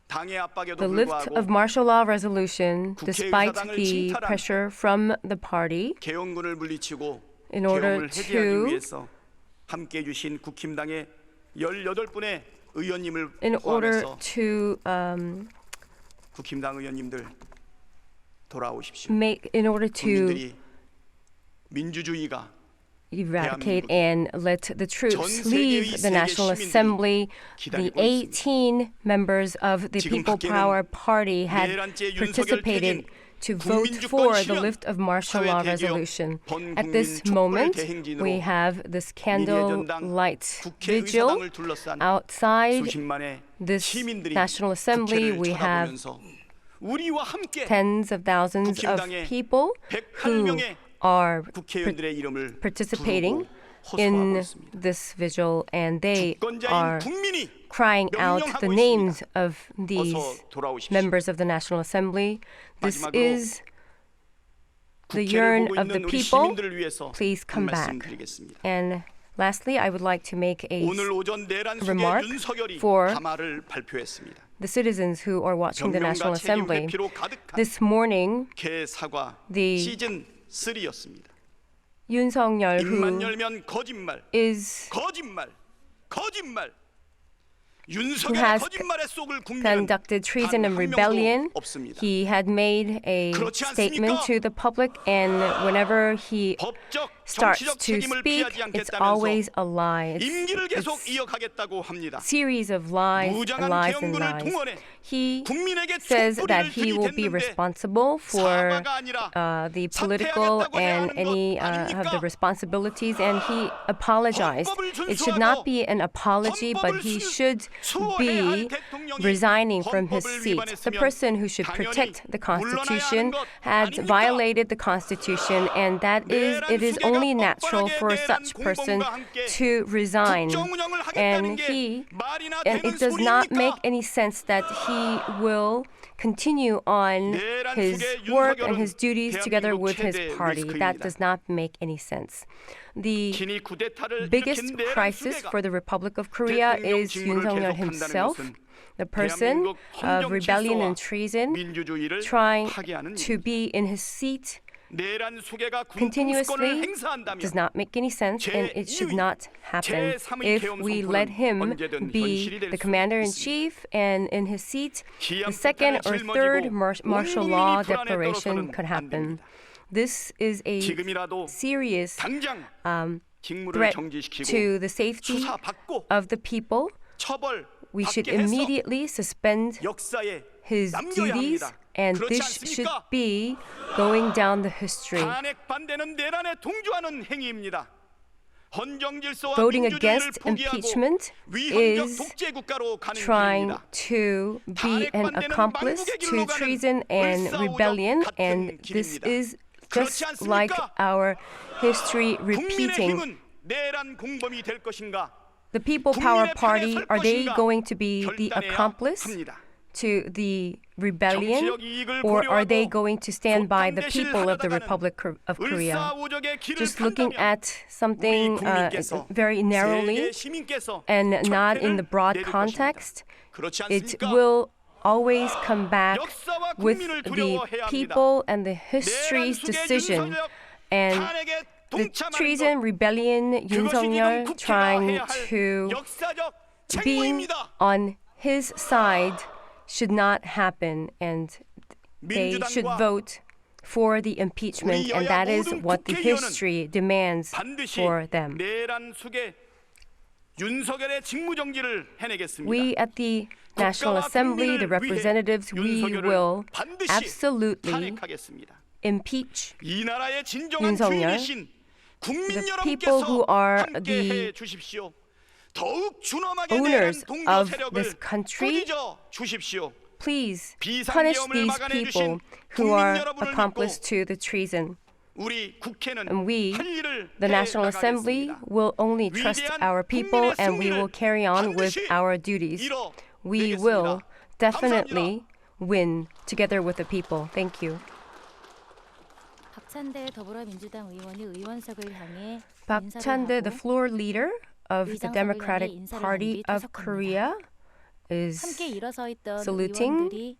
당의 압박에도 The lift 불구하고 of martial law resolution, despite 국회의사당을 the 침탈한 pressure from the party, 계엄군을 물리치고 in order 계엄을 해제하기 to 위해서 함께해 주신 국힘당의 18분의 의원님을 in order 포함해서 to 국힘당 의원님들 돌아오십시오. in order to 국민들이 민주주의가 eradicate and let the troops 전 세계의 leave the 세계 National 시민들이 Assembly. The 기다리고 있습니다. 18 members of the 지금 People 밖에는 Power Party had 내란죄 윤석열 participated 퇴진, to vote 국민주권 for the 실현, lift of martial law 사회 대기업, resolution. 본 At 국민 this 촛불 moment, 대행진으로 we have this candlelight vigil 국회의사당을 둘러싼 outside 수십만의 this 시민들이 National Assembly. 국회를 We have 쳐다보면서 우리와 함께 tens of thousands of 국힘당의 people who 108명의 are 국회의원들의 이름을 participating 부르고 in 호소하고 있습니다. this vigil, and they 주권자인 are 국민이 crying out the 명령하고 names 있습니다. of these 어서 돌아오십시오. members of the National Assembly. This 마지막으로 is the 국회를 yearn 보고 of the 있는 우리 people. 시민들을 위해서 Please come 한 말씀 back. 드리겠습니다. And lastly, I would like to make a 오늘 오전 내란 속에 remark 윤석열이 for 담화를 발표했습니다. the citizens who are watching the National 변명과 책임 Assembly. 회피로 가득한 This morning, 개사과 the 시즌 3였습니다. Yoon Suk Yeol, 입만 who 열면 거짓말, is 거짓말, 거짓말. who 윤석열의 has 거짓말의 속을 국민은 conducted treason and 단 한 명도 rebellion. 없습니다. He had made a 그렇지 statement 않습니까? to the public, and whenever he 법적, starts 정치적 to 책임을 speak, 피하지 it's 않겠다면서 always a lie. 임기를 계속 It's 이어가겠다고 합니다. series of lies and 무장한 lies and 계엄군을 lies. 동원해 He 국민에게 says that 촛불을 he will be 들이댔는데 responsible for 사과가 아니라 the political 사퇴하겠다고 해야 and 하는 any 것 of the 아닙니까? responsibilities, and he apologized. 헌법을 It should not 준수하고 be an apology, but he should 수호해야 할 be 대통령이 resigning from his 헌법을 seat. The 위반했으면 person who should 당연히 protect the 물러나야 Constitution 하는 것 had 아닙니까? violated the Constitution, and that is it is only natural for such person to resign. 국정운영을 And 하겠다는 게 말이나 and 되는 it does not make 소리입니까? any sense that he will continue on 내란 his 속에 work and 윤석열은 his duties together 대한민국 with his 최대 party. That 리스크입니다. does not make any sense. The 친히 쿠데타를 biggest 일으킨 내란 crisis 수배가 for the Republic of Korea 대통령 is 직무를 Yoon Suk Yeol 계속한다는 himself, 것은 the person 대한민국 of 헌정 rebellion 질서와 and treason, 민주주의를 trying 파괴하는 to be in his seat 내란 수괴가 군통수권을 continuously 행사한다면 does not make any sense, and it should not happen. If we let him be the commander-in-chief and in his seat, the second or third martial law declaration could happen. This is a serious threat to the safety of the people. We should immediately suspend his duties, and this should be going down the history. Voting against impeachment is trying to be an accomplice to treason and rebellion, and this is just like our history repeating. 국민의힘은 내란 공범이 될 것인가? The People Power Party, are they going to be the accomplice to the rebellion, or are they going to stand by the people of the Republic of Korea? Just looking at something very narrowly and not in the broad context, it will always come back with the people and the history's decision. And the treason, rebellion, Yoon Suk Yeol trying to be on his side should not happen, and they should vote for the impeachment, and that is what the history demands for them. We at the National Assembly, the representatives, we will absolutely impeach Yoon Suk Yeol. The people who are the owners of this country, please punish these people who are accomplice to the treason. And we, the National Assembly, will only trust our people, and we will carry on with our duties. We will definitely win together with the people. Thank you. Park Chan-dae, the floor leader of the Democratic Party of Korea, is saluting the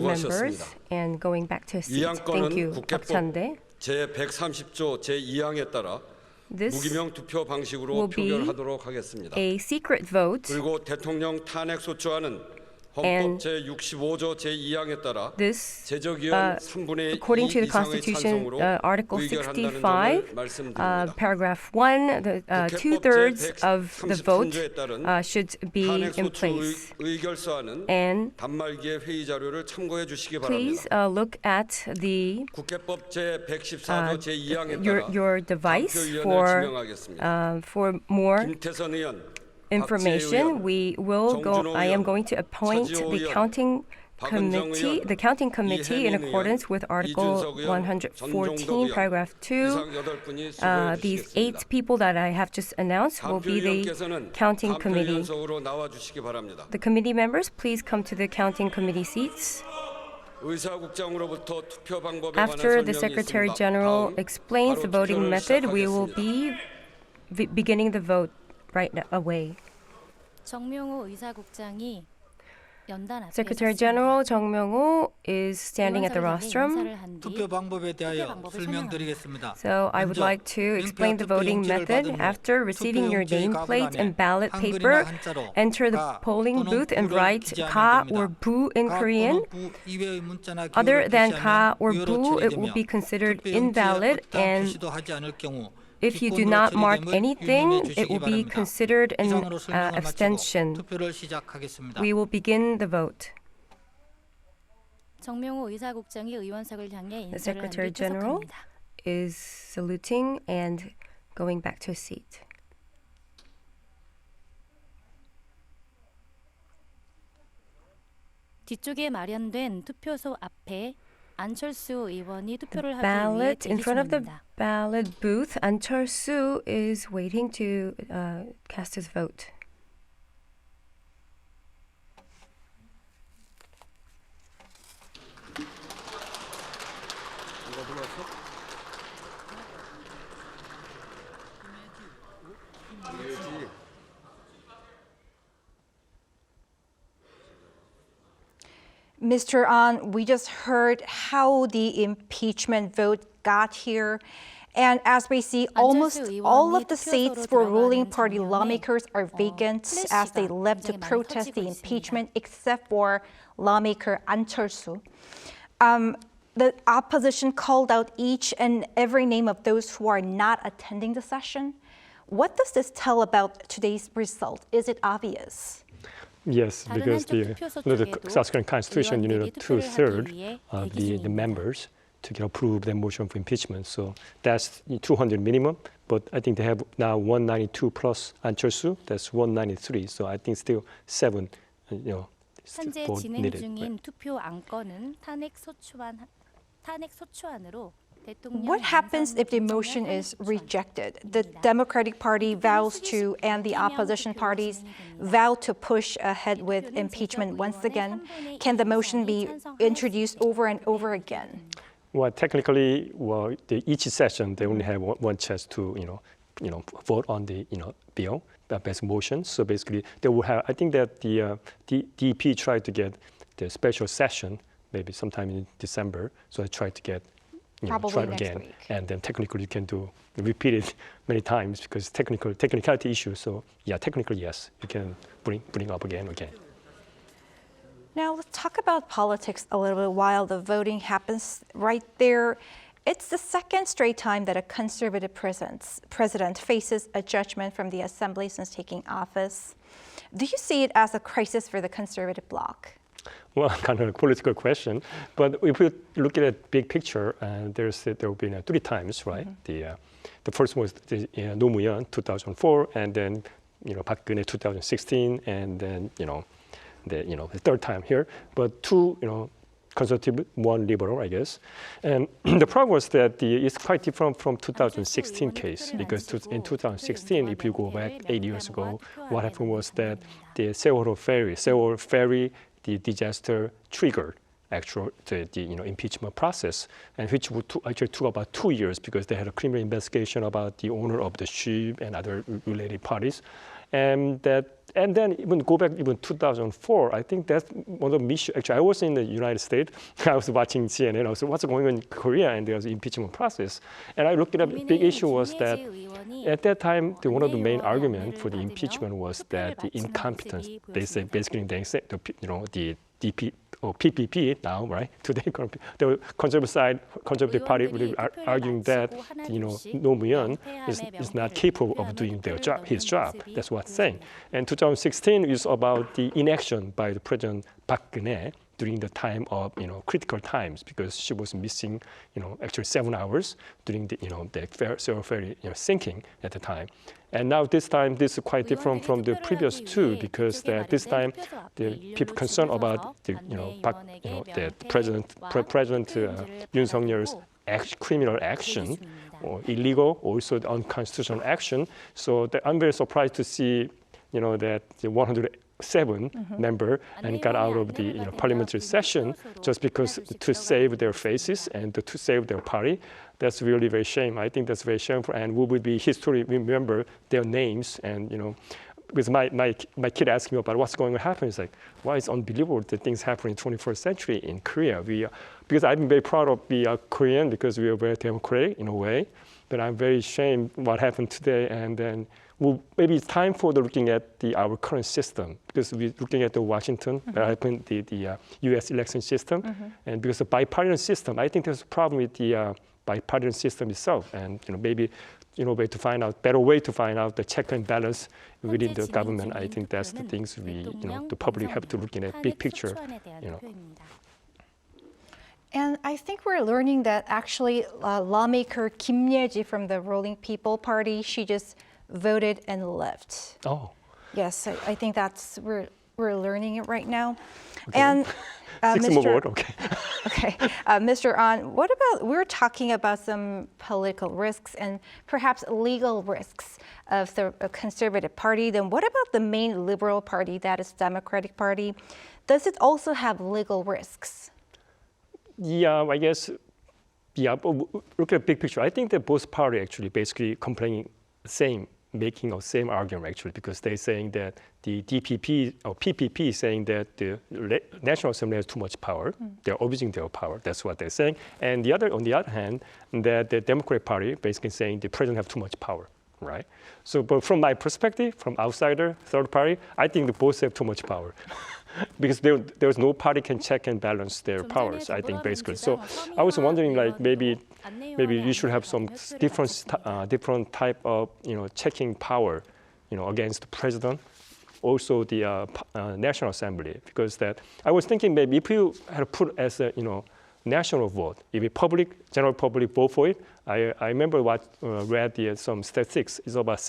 members and going back to his seat. Thank you, Park Chan-dae. This will be a secret vote, and this, according to the Constitution, Article 65, Paragraph 1, the 2/3 of the vote should be in place. And please look at the your device for more information. We will go. I am going to appoint the counting committee in accordance with Article 114, Paragraph 2. These 8 people that I have just announced will be the counting committee. The committee members, please come to the counting committee seats. After the Secretary General explains the voting method, we will be beginning the vote right away. Secretary General Jung Myung-ho is standing at the rostrum. So I would like to explain the voting method. After receiving your nameplate and ballot paper, enter the polling booth and write ka or bu in Korean. Other than ka or bu, it will be considered invalid, and if you do not mark anything, it will be considered an abstention. We will begin the vote. The Secretary General is saluting and going back to his seat. 뒤쪽에 마련된 투표소 앞에 안철수 의원이 투표를 하기 위해 Ballot in front of the 대기 중입니다. ballot booth. Anchol-soo is waiting to cast his vote. Mr. An, we just heard how the impeachment vote got here. And as we see, almost all of the seats for ruling party lawmakers are vacant as they left to protest the impeachment, except for lawmaker Anchol-soo. The opposition called out each and every name of those who are not attending the session. What does this tell about today's result? Is it obvious? Yes, because the South Korean Constitution, you need 2/3 of the members to approve the motion for impeachment. So that's 200 minimum. But I think they have now 192 plus Anchol-soo. That's 193. So I think still 7, 현재 vote 진행 needed. 중인 투표 안건은 탄핵 소추안으로 What happens if the motion is rejected? The Democratic Party vows to, and the opposition parties vow to push ahead with impeachment once again. Can the motion be introduced over and over again? Well, technically, each session they only have one chance to, vote on the, bill, best motion. So basically, they will have. I think that the DP tried to get the special session maybe sometime in December. So I tried to get. Try it again, and then technically you can repeat it many times because technicality issue. So yeah, technically yes, you can bring up again. Now let's talk about politics a little bit while the voting happens right there. It's the second straight time that a conservative president faces a judgment from the assembly since taking office. Do you see it as a crisis for the conservative bloc? Well, kind of a political question, but if we look at the big picture, there have been 3 times, right? Mm-hmm. The first was Yoon Suk Yeol 2004, and then Park Geun-hye 2016, and then the third time here. But 2 conservative, 1 liberal, I guess. And the problem was that it's quite different from 2016 case because in 2016, if you go back 8 years ago, what happened was that the Sewol ferry. The disaster triggered the impeachment process, and which actually took about 2 years because they had a criminal investigation about the owner of the ship and other related parties, and then even go back even 2004. I think that's one of the issues. Actually, I was in the United States. I was watching CNN. I was what's going on in Korea, and there was an impeachment process. And I looked at a big issue was that at that time, one of the main arguments for the impeachment was that the incompetence. They say the DP or PPP now, right? Today, the conservative party really arguing that Yoon Suk Yeol is not capable of doing his job. That's what's saying. And 2016 is about the inaction by the President Park Geun-hye during the time of critical times because she was missing actually 7 hours during the Sewol ferry sinking at the time. And now this time, this is quite different from the previous 2 because this time the people concerned about the President Yoon Suk Yeol's criminal action or illegal, also the unconstitutional action. So I'm very surprised to see that the 107 member and got out of the parliamentary session just because to save their faces and to save their party. That's really very shame. I think that's very shameful, and we will be history remember their names. And with my kid asking me about what's going to happen, it's like, why it's unbelievable that things happen in 21st century in Korea. Because I'm very proud of being Korean because we are very democratic in a way, but I'm very ashamed what happened today. And then maybe it's time for looking at our current system because we're looking at the Washington, the U.S. election system, and because the bipartisan system, I think there's a problem with the bipartisan system itself, and maybe better way to find out the check and balance within the government. I think that's the things the public have to look at big picture. And I think we're learning that actually lawmaker Kim Ye-ji from the ruling People Party, she just voted and left. Oh. Yes, I think we're learning it right now. Okay. And Mr. An, we're talking about some political risks and perhaps legal risks of the conservative party. Then what about the main liberal party, that is Democratic Party? Does it also have legal risks? Yeah, I guess, but look at the big picture. I think that both parties actually basically making the same argument actually, because they're saying that the DPP or PPP is saying that the National Assembly has too much power. They're abusing their power. That's what they're saying. And on the other hand, that the Democratic Party basically saying the president have too much power, right? So, but from my perspective, from outsider, third party, I think they both have too much power. Because there's no party can check and balance their powers, I think, basically. So I was wondering, like, maybe you should have some different type of, checking power, against the president, also the National Assembly, because that I was thinking maybe if you had put as a, national vote. If the general public vote for it, I remember read some statistics. It's about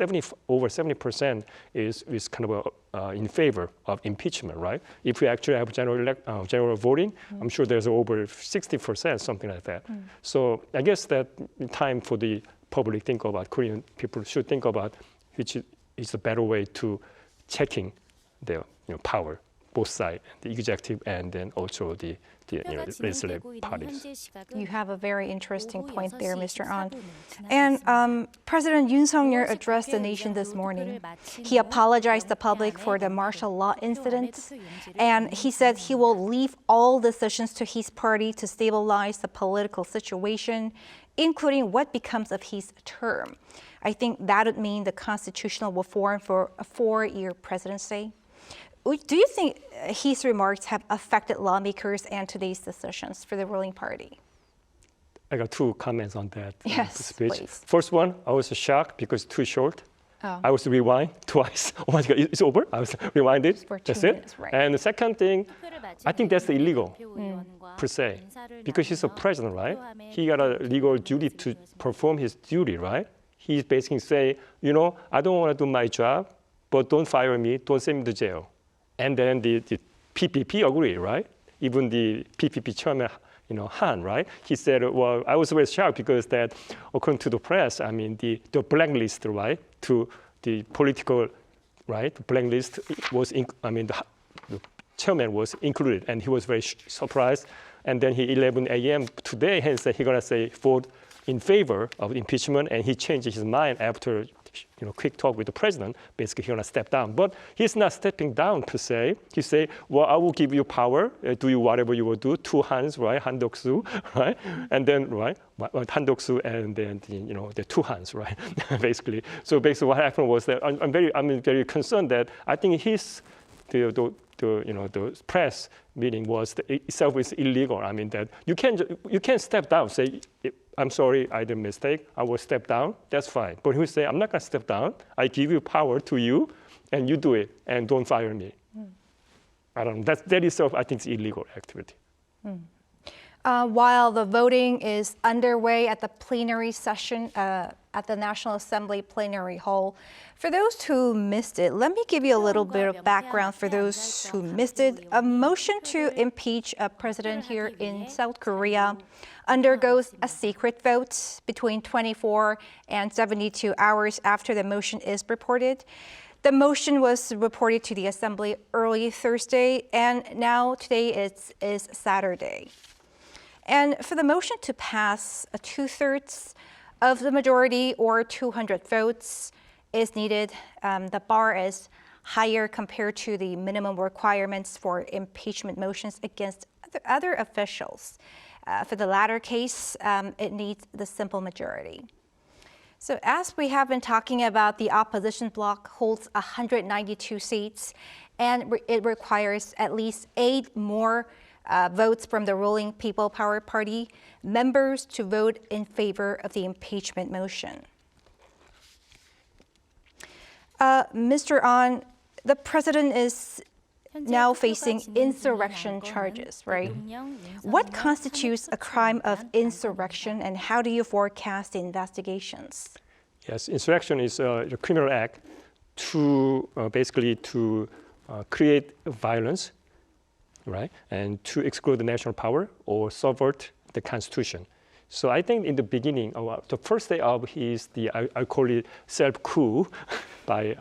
over 70% is kind of in favor of impeachment, right? If we actually have general voting, I'm sure there's over 60%, something like that. So I guess that time for the public think about, Korean people should think about which is a better way to checking their power, both sides, the executive and then also the legislative parties. You have a very interesting point there, Mr. An. And President Yoon Suk Yeol addressed the nation this morning. He apologized to the public for the martial law incident, and he said he will leave all decisions to his party to stabilize the political situation, including what becomes of his term. I think that would mean the constitutional reform for a 4-year presidency. Do you think his remarks have affected lawmakers and today's decisions for the ruling party? I got 2 comments on that speech. Please. First one, I was shocked because it's too short. I was rewind twice. Oh my God, it's over? I was rewinded. That's it. Right. And the second thing, I think that's illegal per se, because he's a president, right? He got a legal duty to perform his duty, right? He's basically saying, I don't want to do my job, but don't fire me, don't send me to jail. And then the PPP agreed, right? Even the PPP chairman, Han, right? He said, well, I was very shocked because that, according to the press, I mean, the blacklist, right, to the political, right, blacklist was, the chairman was included, and he was very surprised. And then he 11 a.m. today, he said he's gonna say vote in favor of impeachment, and he changed his mind after quick talk with the president. Basically, he's gonna step down, but he's not stepping down per se. He say, well, I will give you power, do you whatever you will do. 2 hands, right? Han-Dok-soo, right? And then, right? Han-Dok-soo and then the 2 hands, right? Basically. So basically, what happened was that I'm very concerned that I think the press meeting was itself is illegal. I mean that you can step down, say, I'm sorry, I did a mistake, I will step down, that's fine. But he will say, I'm not gonna step down, I give you power to you, and you do it, and don't fire me. I don't know, that itself I think is illegal activity. While the voting is underway at the plenary session at the National Assembly Plenary Hall, for those who missed it, let me give you a little bit of background for those who missed it. A motion to impeach a president here in South Korea undergoes a secret vote between 24 and 72 hours after the motion is reported. The motion was reported to the Assembly early Thursday, and now today is Saturday. And for the motion to pass, 2/3 of the majority or 200 votes is needed. The bar is higher compared to the minimum requirements for impeachment motions against other officials. For the latter case, it needs the simple majority. So as we have been talking about, the opposition bloc holds 192 seats, and it requires at least 8 more votes from the ruling People Power Party members to vote in favor of the impeachment motion. Mr. An, the president is now facing insurrection charges, right? What constitutes a crime of insurrection, and how do you forecast the investigations? Yes, insurrection is a criminal act to basically to create violence, right, and to exclude the national power or subvert the Constitution. So I think in the beginning, the first day of I call it self-coup by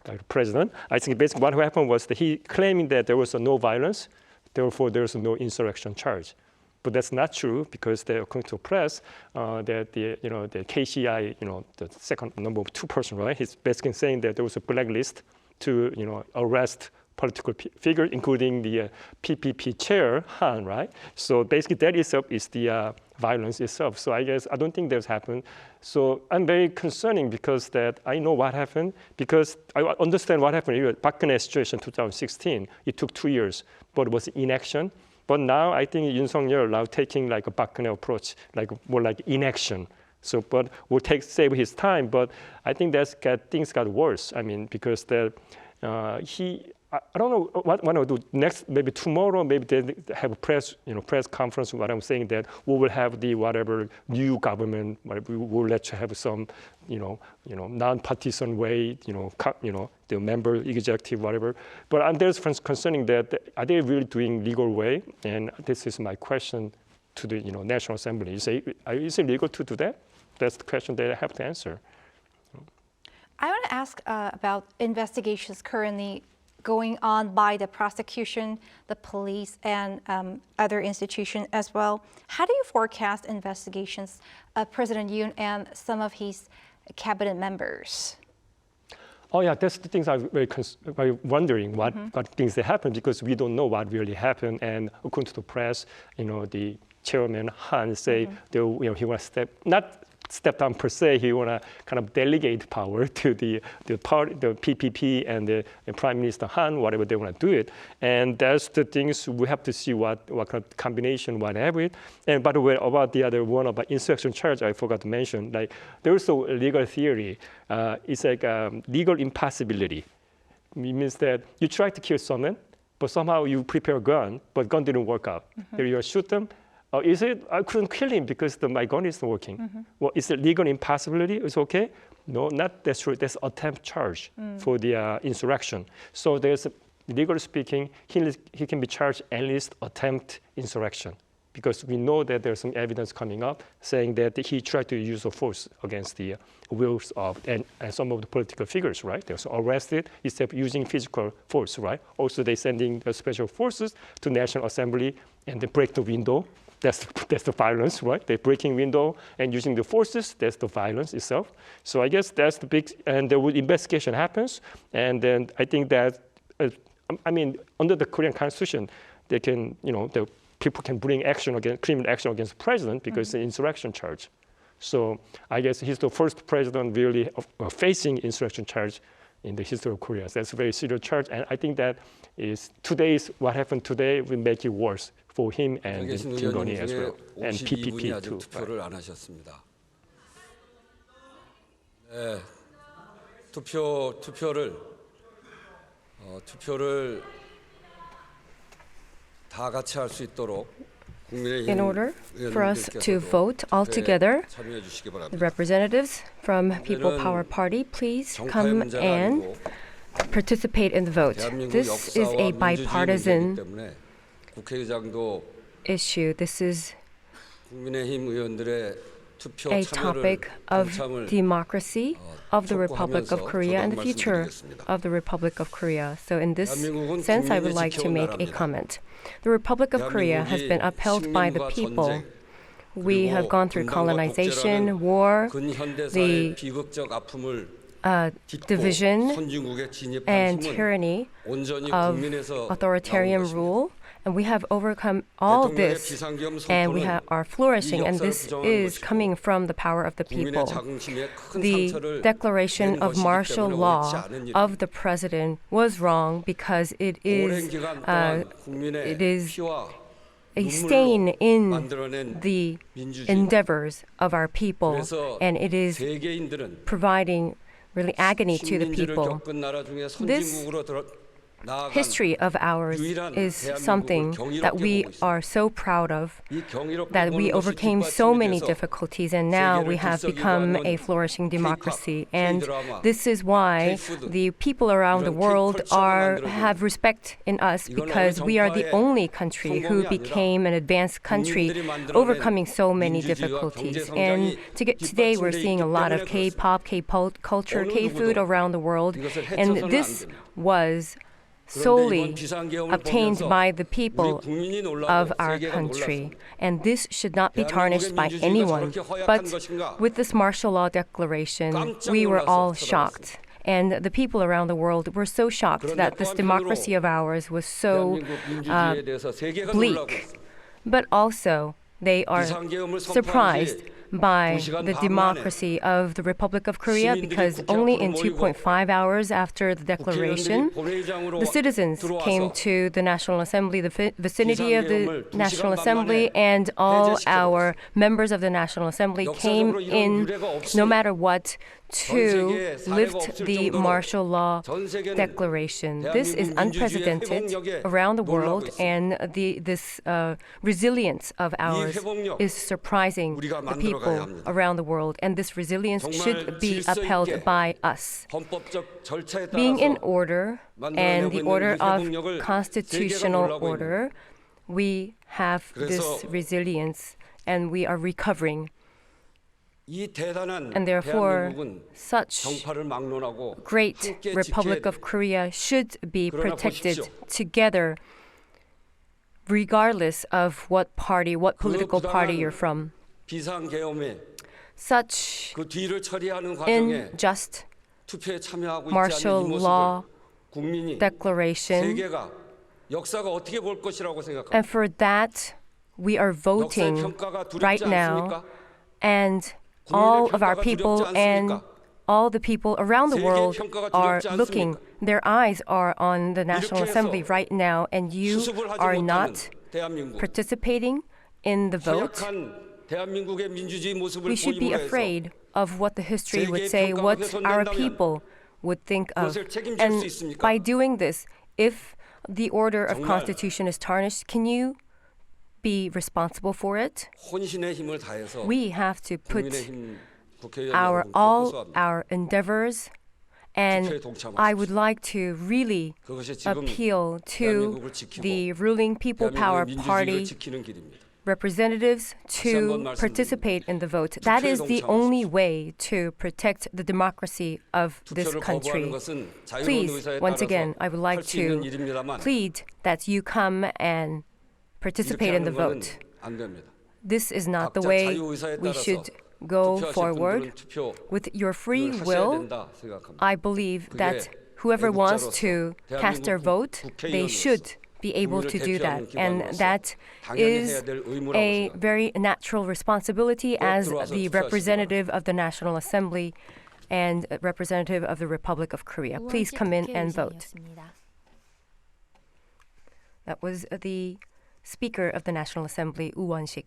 the president. I think basically what happened was that he claiming that there was no violence, therefore there's no insurrection charge. But that's not true, because according to the press, that the KCI, the second number 2 person, right? He's basically saying that there was a blacklist to arrest political figures, including the PPP chair, Han, right? So basically that itself is the violence itself. So I don't think that's happened. So I'm very concerning because that I know what happened, because I understand what happened. Park-geun situation 2016, it took 2 years, but it was inaction. But now I think Yoon Suk Yeol now taking like a Park-geun approach, like more like inaction. So, but will save his time. But I think things got worse. I mean, because I don't know what I'll do next. Maybe tomorrow, maybe they have a press conference. What I'm saying that we will have the whatever new government. We will let you have some, non-partisan way. The member, executive, whatever. But there's concerning that are they really doing legal way? And this is my question to the National Assembly. You say, is it legal to do that? That's the question that I have to answer. I want to ask about investigations currently going on by the prosecution, the police, and other institutions as well. How do you forecast investigations of President Yoon and some of his cabinet members? Oh yeah, that's the things I'm very wondering what things that happen, because we don't know what really happened. And according to the press, the chairman Han say he want to step down per se. He want to kind of delegate power to the PPP and the Prime Minister Han, whatever they want to do it. And that's the things we have to see what kind of combination, whatever. And by the way, about the other one about insurrection charge, I forgot to mention. Like there's a legal theory. It's like legal impossibility. It means that you try to kill someone, but somehow you prepare a gun, but gun didn't work out. Then you shoot them. Is it, I couldn't kill him because my gun isn't working. Well, is it legal impossibility? It's okay? No, not that's true. That's attempt charge for the insurrection. So there's, legally speaking, he can be charged at least attempt insurrection, because we know that there's some evidence coming up saying that he tried to use a force against the wills of and some of the political figures, right? They were arrested instead of using physical force, right? Also, they're sending the special forces to National Assembly and they break the window. That's the violence, right? They're breaking window and using the forces. That's the violence itself. So I guess that's the big, and the investigation happens. And then I think that, under the Korean Constitution, they can, the people can bring criminal action against the president because it's an insurrection charge. So I guess he's the first president really facing insurrection charge in the history of Korea. So that's a very serious charge. And I think that what happened today will make it worse for him and 김건희 as well, and PPP too. 투표를 안 하셨습니다. 네, 투표를 다 같이 할 수 있도록. In order for us to vote all together, the representatives from People Power Party, please come and participate in the vote. This is a bipartisan issue. This is a topic of democracy of the Republic of Korea and the future of the Republic of Korea. So in this sense, I would like to make a comment. The Republic of Korea has been upheld by the people. We have gone through colonization, war, the division and tyranny of authoritarian rule. And we have overcome all this, and we are flourishing, and this is coming from the power of the people. The declaration of martial law of the president was wrong because it is a stain in the endeavors of our people, and it is providing really agony to the people. This history of ours is something that we are so proud of, that we overcame so many difficulties and now we have become a flourishing democracy. And this is why the people around the world have respect in us, because we are the only country who became an advanced country, overcoming so many difficulties. And today we're seeing a lot of K-pop, K-pop culture, K-food around the world, and this was solely obtained by the people of our country. And this should not be tarnished by anyone. But with this martial law declaration, we were all shocked. And the people around the world were so shocked that this democracy of ours was so bleak. But also, they are surprised by the democracy of the Republic of Korea, because only in 2.5 hours after the declaration, the citizens came to the National Assembly, the vicinity of the National Assembly, and all our members of the National Assembly came in, no matter what, to lift the martial law declaration. This is unprecedented around the world, and this resilience of ours is surprising the people around the world, and this resilience should be upheld by us. Being in order and the order of constitutional order, we have this resilience and we are recovering. And therefore, such great Republic of Korea should be protected together, regardless of what party, what political party you're from. Such unjust martial law declaration, and for that, we are voting right now, and all of our people and all the people around the world are looking. Their eyes are on the National Assembly right now, and you are not participating in the vote. We should be afraid of what the history would say, what our people would think of. And by doing this, if the order of constitution is tarnished, can you be responsible for it? We have to put all our endeavors, and I would like to really appeal to the ruling People Power Party representatives to participate in the vote. That is the only way to protect the democracy of this country. Please, once again, I would like to plead that you come and participate in the vote. This is not the way we should go forward. With your free will, I believe that whoever wants to cast their vote, they should be able to do that. And that is a very natural responsibility as the representative of the National Assembly and representative of the Republic of Korea. Please come in and vote. That was the Speaker of the National Assembly, Woo Won-sik.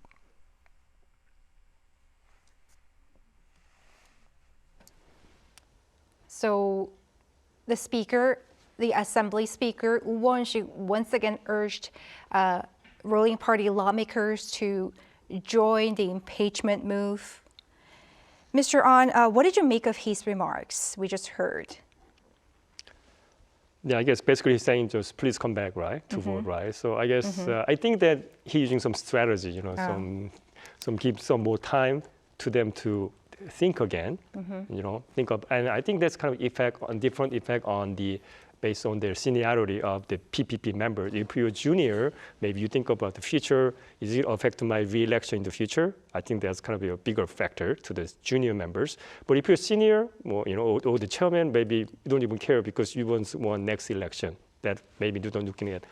So the Speaker, the Assembly Speaker, Woo Won-sik, once again urged ruling party lawmakers to join the impeachment move. Mr. Ahn, what did you make of his remarks we just heard? Yeah, I guess basically he's saying just please come back, right, to vote, right? So I guess I think that he's using some strategy, you know, give some more time to them to think again, you know, and I think that's kind of different effect on the based on their seniority of the PPP members. If you're junior, maybe you think about the future. Is it affect my re-election in the future? I think that's kind of a bigger factor to the junior members. But if you're senior, well, you know, or the chairman, maybe you don't even care because you won next election. That maybe you don't looking at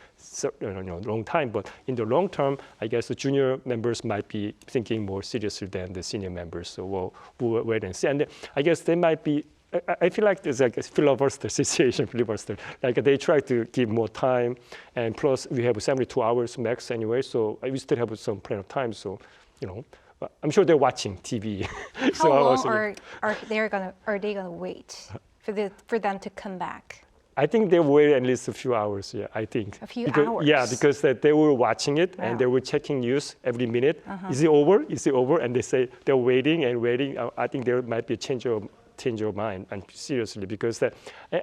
long time. But in the long term, I guess the junior members might be thinking more seriously than the senior members. So we'll wait and see. And I guess they might be. I feel like there's like a filibuster situation, Like they try to give more time, and plus we have 72 hours max anyway, so we still have some plenty of time. So, you know, I'm sure they're watching TV. How long are they gonna wait for them to come back? I think they wait at least a few hours. Yeah, I think. A few hours. Yeah, because they were watching it and they were checking news every minute. Is it over? Is it over? And they say they're waiting and waiting. I think there might be a change of mind, and seriously, because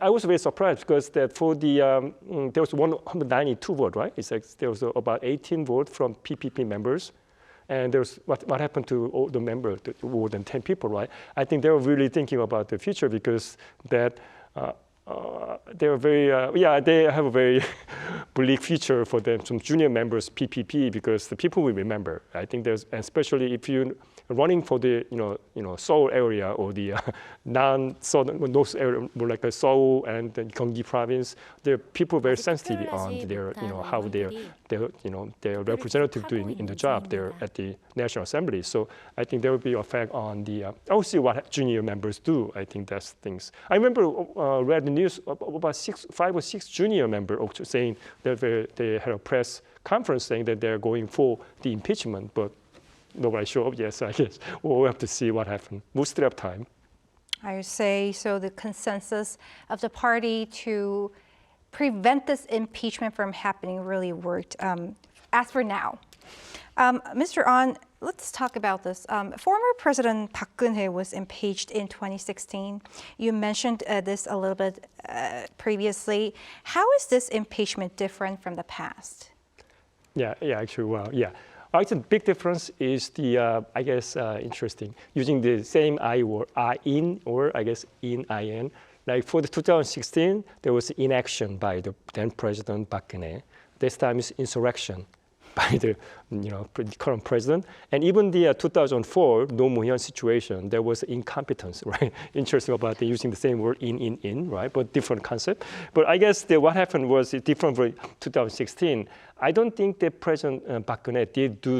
I was very surprised because that for the there was 192 vote, right? It's like there was about 18 votes from PPP members, and there's what happened to all the members, more than 10 people, right? I think they were really thinking about the future because that. They were very, they have a very bleak future for them, some junior members, PPP, because the people will remember. I think there's, especially if you're running for the, Seoul area or the non-southern north area, more like Seoul and the Gyeonggi province, the people very sensitive on their, how their representative doing in the job there at the National Assembly. So I think there will be an effect on the, I'll see what junior members do. I think that's things. I remember read the news about 5 or 6 junior members saying that they had a press conference saying that they're going for the impeachment, but nobody showed up yet, so I guess we'll have to see what happens. We'll still have time. I would say so. The consensus of the party to prevent this impeachment from happening really worked. As for now, Mr. An, let's talk about this. Former President Park Geun-hye was impeached in 2016. You mentioned this a little bit previously. How is this impeachment different from the past? Actually, well, yeah. I think the big difference is the, I guess, interesting, using the same I or in, or I guess in, in. Like for the 2016, there was inaction by the then President Park Geun-hye. This time is insurrection by the current president. And even the 2004 Roh Moo-hyun situation, there was incompetence, right? Interesting about using the same word in, right? But different concept. But I guess what happened was different for 2016. I don't think that President Park Geun-hye did do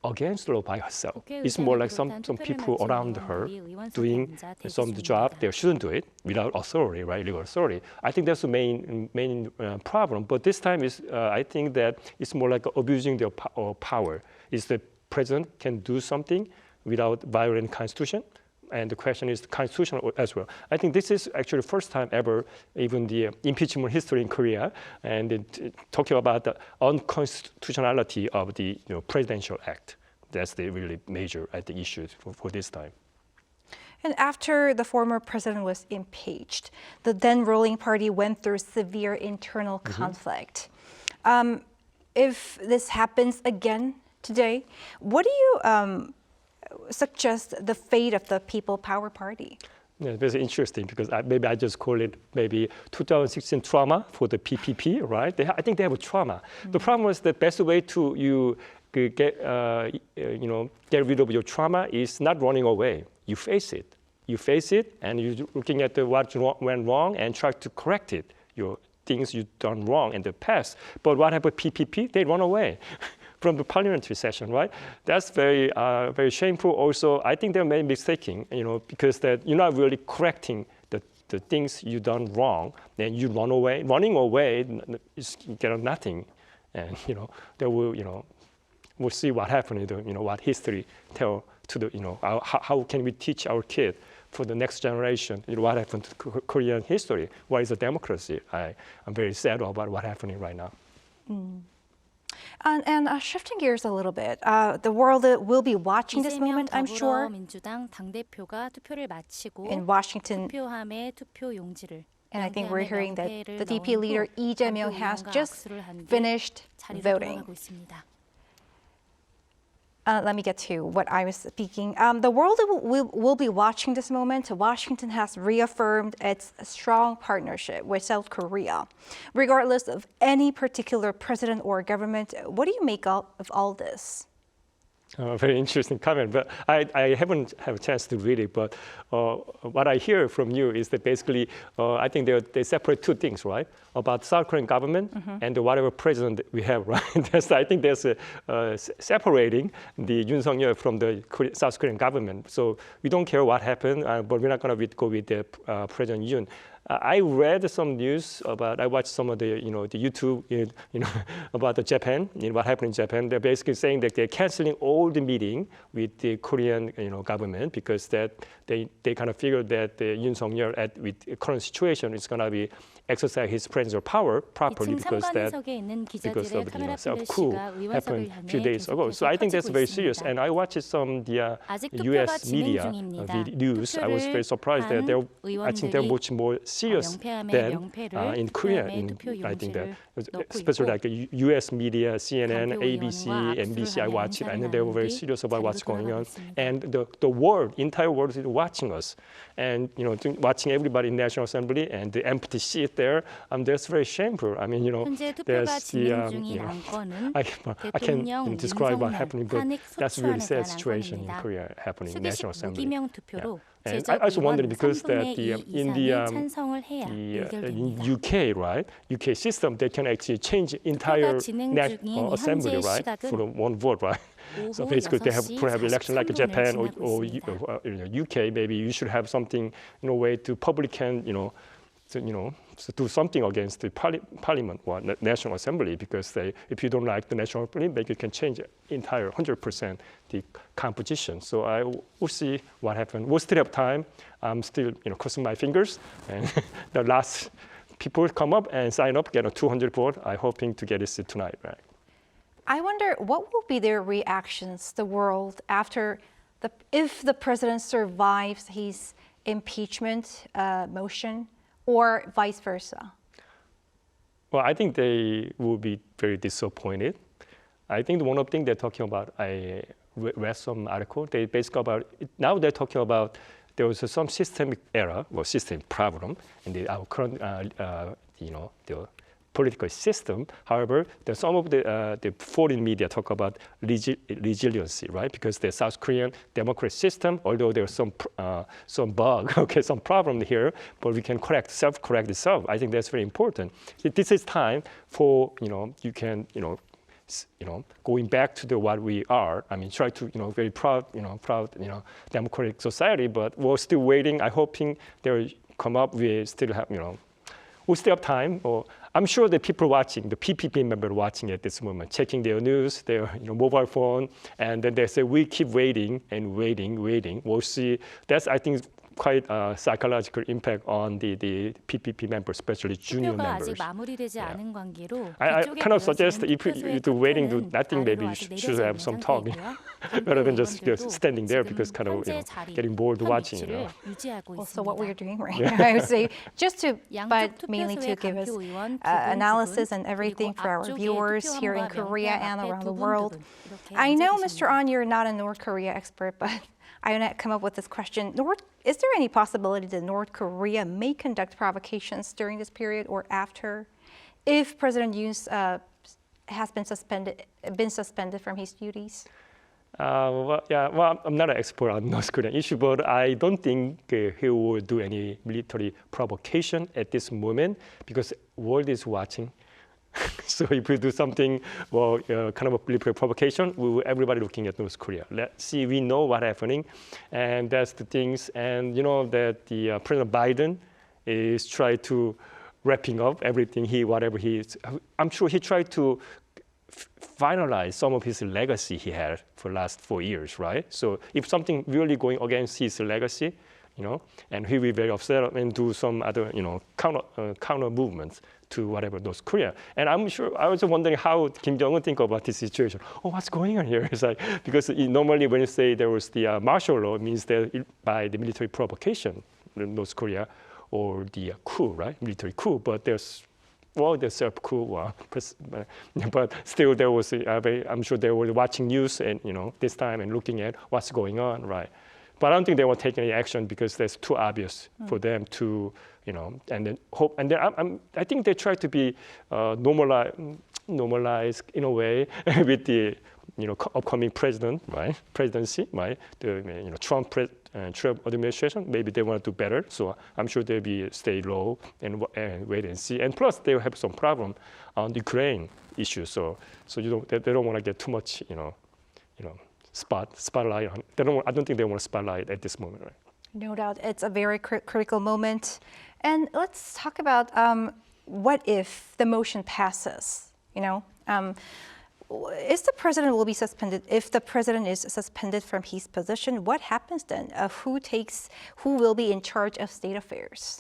against the law by herself. It's more like some people around her doing some job they shouldn't do it without authority, right? Legal authority. I think that's the main problem. But this time is I think that it's more like abusing their power. Is the president can do something without violating Constitution, and the question is the Constitution as well. I think this is actually the first time ever, even the impeachment history in Korea, and talking about the unconstitutionality of the presidential act. That's the really major, I think, issue for this time. And after the former president was impeached, the then ruling party went through severe internal conflict. If this happens again today, what do you suggest the fate of the People Power Party? Yeah, very interesting because maybe I just call it maybe 2016 trauma for the PPP, right? I think they have a trauma. The problem was the best way to get rid of your trauma is not running away. You face it. You face it, and you're looking at what went wrong and try to correct it. Your things you've done wrong in the past. But what happened with PPP? They run away from the parliamentary session, right? That's very shameful. Also, I think they're maybe mistaking, because that you're not really correcting the things you done wrong. Then you run away. Running away is nothing, and they will, we'll see what happened. What history tell to the, how can we teach our kid for the next generation, what happened to Korean history? What is a democracy? I'm very sad about what's happening right now. And shifting gears a little bit, the world will be watching this moment, I'm sure. In Washington, and I think we're hearing that the DP leader Lee Jae-myung has just finished voting. Let me get to what I was speaking. The world will be watching this moment. Washington has reaffirmed its strong partnership with South Korea. Regardless of any particular president or government, what do you make of all this? Very interesting comment, but I haven't had a chance to read it. But what I hear from you is that basically, I think they separate two things, right? About South Korean government and whatever president we have, right? I think there's separating the Yoon Suk Yeol from the South Korean government. So we don't care what happened, but we're not going to go with the President Yoon. I read some news about. I watched some of the the YouTube about the Japan, what happened in Japan. They're basically saying that they're canceling all the meeting with the Korean government because that they kind of figured that the Yoon Suk Yeol with the current situation is going to be exercise his presidential power properly because of the self-coup happened a few days ago. So I think that's very serious. And I watched some the U.S. media news. I was very surprised that I think they're much more serious than in Korea. I think that, especially like U.S. media, CNN, ABC, NBC, I watched it, and they were very serious about what's going on. And the world, entire world is watching us. And watching everybody in National Assembly and the empty seat there, that's very shameful. I mean, there's the, I can't describe what happened, but that's a really sad situation in Korea happening in National Assembly. Yeah. And I also wondered because that in UK, right? UK system, they can actually change entire national assembly, right? For one vote, right? So basically, they have election like Japan or UK. Maybe you should have something in a way to public can do something against the parliament or National Assembly, because if you don't like the National Assembly, maybe you can change entire 100% the composition. So we'll see what happens. We'll still have time. I'm still crossing my fingers, and the last people come up and sign up, get a 200 vote. I'm hoping to get it tonight, right? I wonder what will be their reactions, the world, after if the president survives his impeachment motion, or vice versa? Well, I think they will be very disappointed. I think one of the things they're talking about, I read some article, they basically about, now they're talking about there was some systemic error or system problem in our current, the political system. However, there's some of the foreign media talk about resiliency, right? Because the South Korean democratic system, although there's some bug, okay, some problem here, but we can self-correct itself. I think that's very important. This is time for you can going back to what we are. I mean, try to very proud democratic society, but we're still waiting. I'm hoping they'll come up. We still have we still have time. Or I'm sure the people watching, the PPP members watching at this moment, checking their news, their mobile phone, and then they say, we keep waiting and waiting. We'll see. That's, I think, quite a psychological impact on the PPP members, especially junior members. I kind of suggest if you do waiting, do nothing, maybe you should have some talk rather than just standing there, because kind of getting bored watching. Also, what we're doing right now, I would say, but mainly to give us analysis and everything for our viewers here in Korea and around the world. I know, Mr. Ahn, you're not a North Korea expert, but I want to come up with this question. Is there any possibility that North Korea may conduct provocations during this period or after, if President Yoon has been suspended from his duties? Well, I'm not an expert on North Korean issue, but I don't think he will do any military provocation at this moment, because world is watching. So if we do something, kind of a military provocation, everybody looking at North Korea. Let's see, we know what's happening, and that's the things. And that the President Biden is trying to wrapping up everything. I'm sure he tried to finalize some of his legacy he had for the last 4 years, right? So if something really going against his legacy, and he will be very upset and do some other, counter movements to whatever North Korea. And I'm sure, I was wondering how Kim Jong-un think about this situation. Oh, what's going on here? It's like, because normally when you say there was the martial law, it means that by the military provocation in North Korea, or the coup, right? Military coup, but there's self-coup, but still there was, I'm sure they were watching news and, this time and looking at what's going on, right? But I don't think they will take any action, because that's too obvious for them to, and then hope. And then I think they try to be normalized in a way with the, upcoming presidency, right? The Trump administration. Maybe they want to do better. So I'm sure they'll stay low and wait and see. And plus, they will have some problem on the Ukraine issue. So they don't want to get too much, spotlight on. I don't think they want to spotlight at this moment, right? No doubt, it's a very critical moment. And let's talk about what if the motion passes? Is the president will be suspended? If the president is suspended from his position, what happens then? Who will be in charge of state affairs?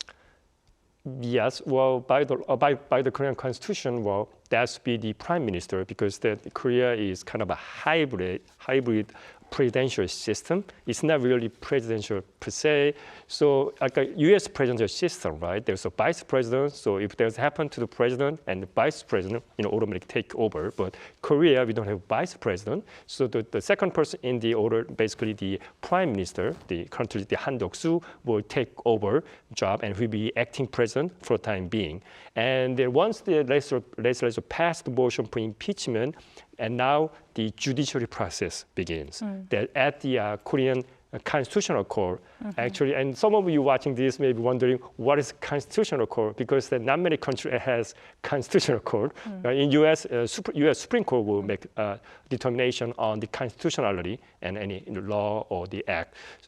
Yes, well, by the Korean constitution, that's be the prime minister, because Korea is kind of a hybrid presidential system. It's not really presidential per se. So like a U.S. presidential system, right? There's a vice president. So if there's happen to the president and the vice president, automatically take over. But Korea, we don't have vice president. So the second person in the order, basically the prime minister, the country, the Han Duck-soo, will take over job and will be acting president for the time being. And then once the legislature passed the motion for impeachment, and now the judiciary process begins. That at the Korean Constitutional Court, actually, and some of you watching this may be wondering, what is Constitutional Court? Because not many countries has Constitutional Court. In U.S., U.S. Supreme Court will make a determination on the constitutionality and any law or the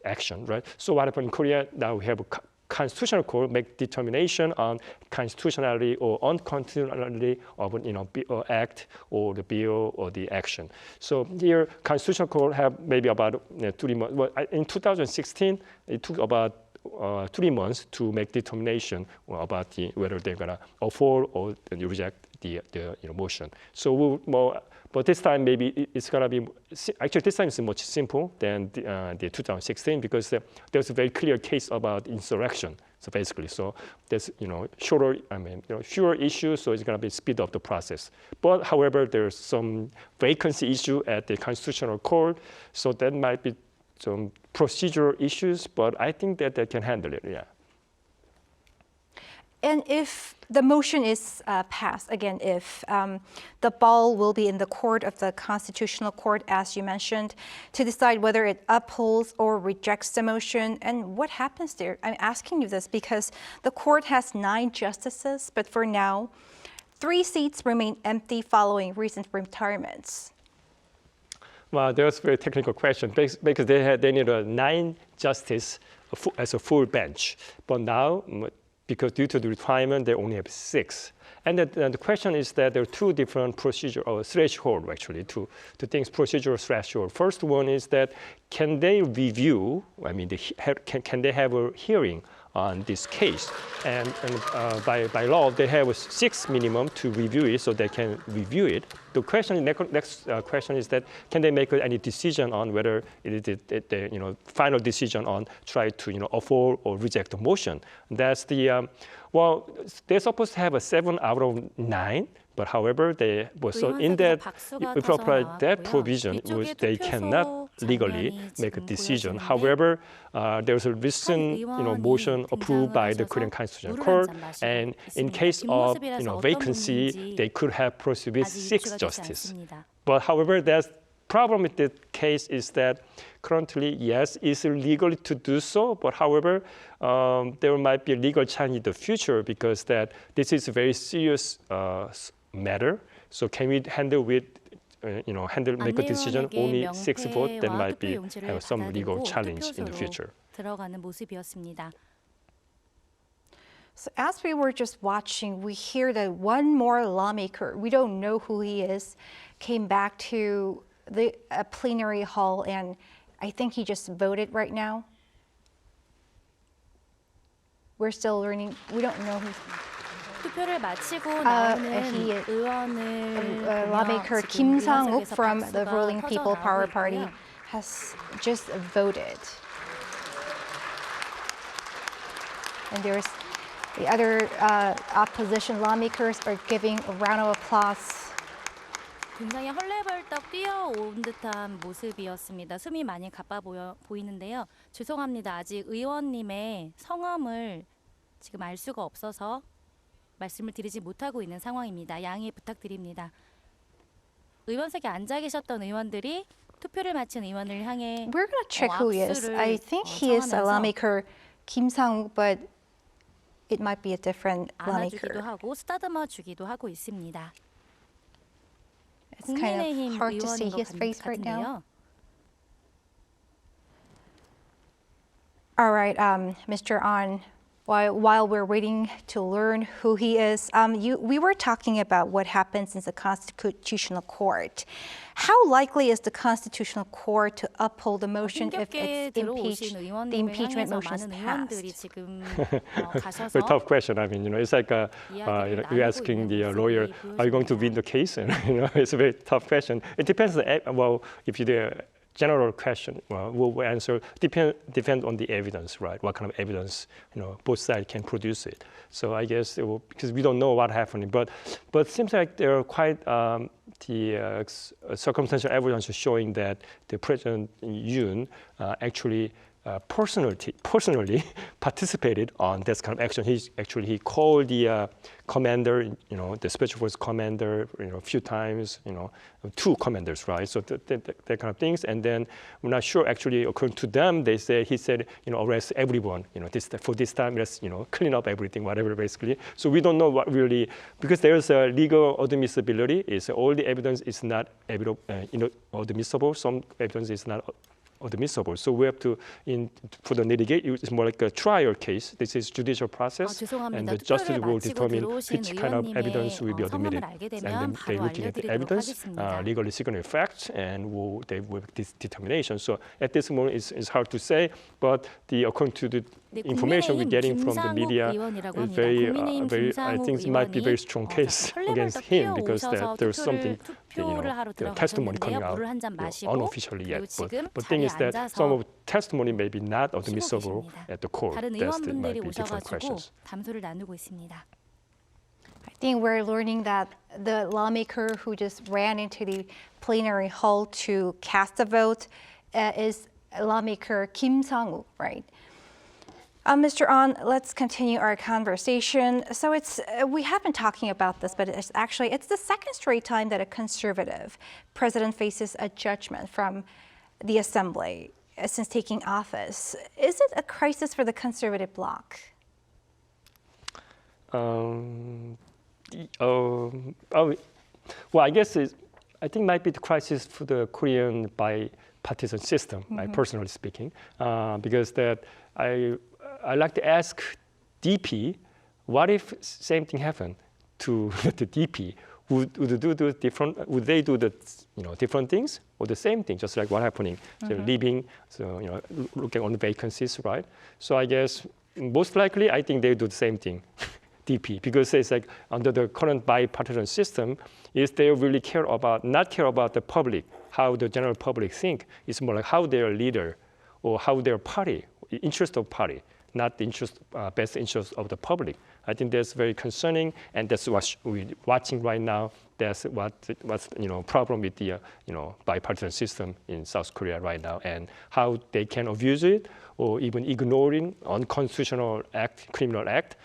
action, right? So what happened in Korea, now we have constitutional court make determination on constitutionality or unconstitutionality of act or the bill or the action. So here, constitutional court have maybe about 3 months. Well, in 2016, it took about 3 months to make determination about whether they're gonna afford or reject the motion. So but this time maybe it's gonna be actually this time it's much simple than the 2016 because there's a very clear case about insurrection. So basically, so there's shorter, fewer issues, so it's gonna be speed up the process. But however, there's some vacancy issue at the constitutional court, so that might be some procedural issues, but I think that they can handle it, yeah. And if the motion is passed, again, if the ball will be in the court of the Constitutional Court, as you mentioned, to decide whether it upholds or rejects the motion, and what happens there? I'm asking you this because the court has 9 justices, but for now, 3 seats remain empty following recent retirements. Well, that's a very technical question because they need a 9 justice as a full bench, but now, because due to the requirement, they only have 6. And the question is that there are 2 different procedural thresholds, actually, two things, procedural threshold. First one is that can they review, can they have a hearing on this case? And by law, they have 6 minimum to review it, so they can review it. The next question is that can they make any decision on whether it is the final decision on try to afford or reject the motion? That's the well, they're supposed to have a 7 out of 9. But however, so in that, if you apply that provision, they cannot legally make a decision. However, there's a recent motion approved by the Korean Constitutional Court, and in case of vacancy, they could have proceeded with 6 justices. But however, the problem with the case is that currently, yes, it's illegal to do so. But however, there might be a legal challenge in the future because that this is a very serious matter. So can we handle with, make a decision only 6 votes? That might be have some legal challenge in the future. So as we were just watching, we hear that one more lawmaker, we don't know who he is, came back to the plenary hall, and I think he just voted right now. We're still learning. We don't know who. 투표를 마치고 나오는 의원을 lawmaker Kim Sang-uk from the ruling People Power Party has just voted. And there's the other opposition lawmakers are giving a round of applause. 굉장히 헐레벌떡 뛰어온 듯한 모습이었습니다. 숨이 많이 가빠 보이는데요. 죄송합니다. 아직 의원님의 성함을 지금 알 수가 없어서 말씀을 드리지 못하고 있는 상황입니다. 양해 부탁드립니다. 의원석에 앉아 계셨던 의원들이 투표를 마친 의원을 향해 We're gonna check who he is. I think he is a lawmaker Kim Sang-uk, but it might be a different lawmaker. 안아주기도 하고 쓰다듬어 주기도 하고 있습니다. It's kind of hard to see his face right now. All right, Mr. An, while we're waiting to learn who he is, we were talking about what happens in the Constitutional Court. How likely is the Constitutional Court to uphold the motion if it's the impeachment motion is passed? Very tough question. I mean, it's like you're asking the lawyer, are you going to win the case? And it's a very tough question. It depends. Well, if you do general question, we'll answer depend on the evidence, right? What kind of evidence, both sides can produce it. So I guess it will, because we don't know what happened, but it seems like there are quite the circumstantial evidence showing that the President Yoon actually personally participated on this kind of action. He called the commander, the special force commander, a few times, 2 commanders, right? So that kind of things. And then we're not sure actually, according to them, he said, arrest everyone. For this time, let's clean up everything, whatever, basically. So we don't know what really, because there's a legal admissibility. Is all the evidence is not admissible. Some evidence is not admissible. So we have to, for the litigation, it's more like a trial case. This is judicial process, and the justice will determine which kind of evidence will be admitted. And then they're looking at the evidence, legally significant facts, and they will make this determination. So at this moment, it's hard to say, but according to the information we're getting from the media, very, I think it might be a very strong case against him because there's something, testimony coming out unofficially yet. But the thing is that some of the testimony may be not admissible at the court. That might be different questions. I think we're learning that the lawmaker who just ran into the plenary hall to cast a vote is lawmaker Kim Sang-woo, right? Mr. Ahn, let's continue our conversation. So we have been talking about this, but it's the second straight time that a conservative president faces a judgment from the assembly since taking office. Is it a crisis for the conservative bloc? Well, I guess I think might be the crisis for the Korean bipartisan system, personally speaking, because that I like to ask DP, what if same thing happened to the DP? Would they do the different things or the same thing, just like what happening? So leaving, looking on the vacancies, right? So I guess most likely, I think they do the same thing, DP, because it's like under the current bipartisan system, is they really not care about the public, how the general public think. It's more like how their leader or how their party, interest of party, not the best interest of the public. I think that's very concerning, and that's what we're watching right now. That's what's problem with the bipartisan system in South Korea right now, and how they can abuse it or even ignoring unconstitutional act, criminal act,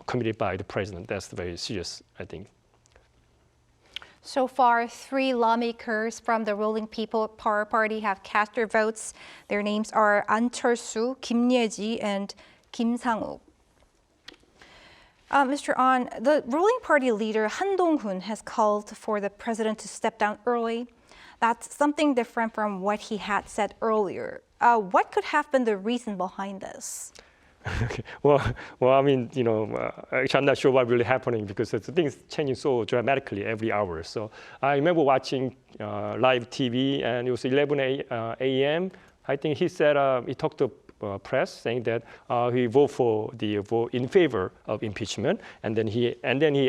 committed by the president. That's very serious, I think. So far, 3 lawmakers from the ruling People Power Party have cast their votes. Their names are An Cheol-soo, Kim Ye-ji, and Kim Sang-woo. Mr. Ahn, the ruling party leader Han Dong-hoon has called for the president to step down early. That's something different from what he had said earlier. What could have been the reason behind this? Okay. Well, I mean, actually, I'm not sure what's really happening because the things changing so dramatically every hour. So I remember watching live TV, and it was 11 a.m. I think he said he talked to press saying that he vote in favor of impeachment, and then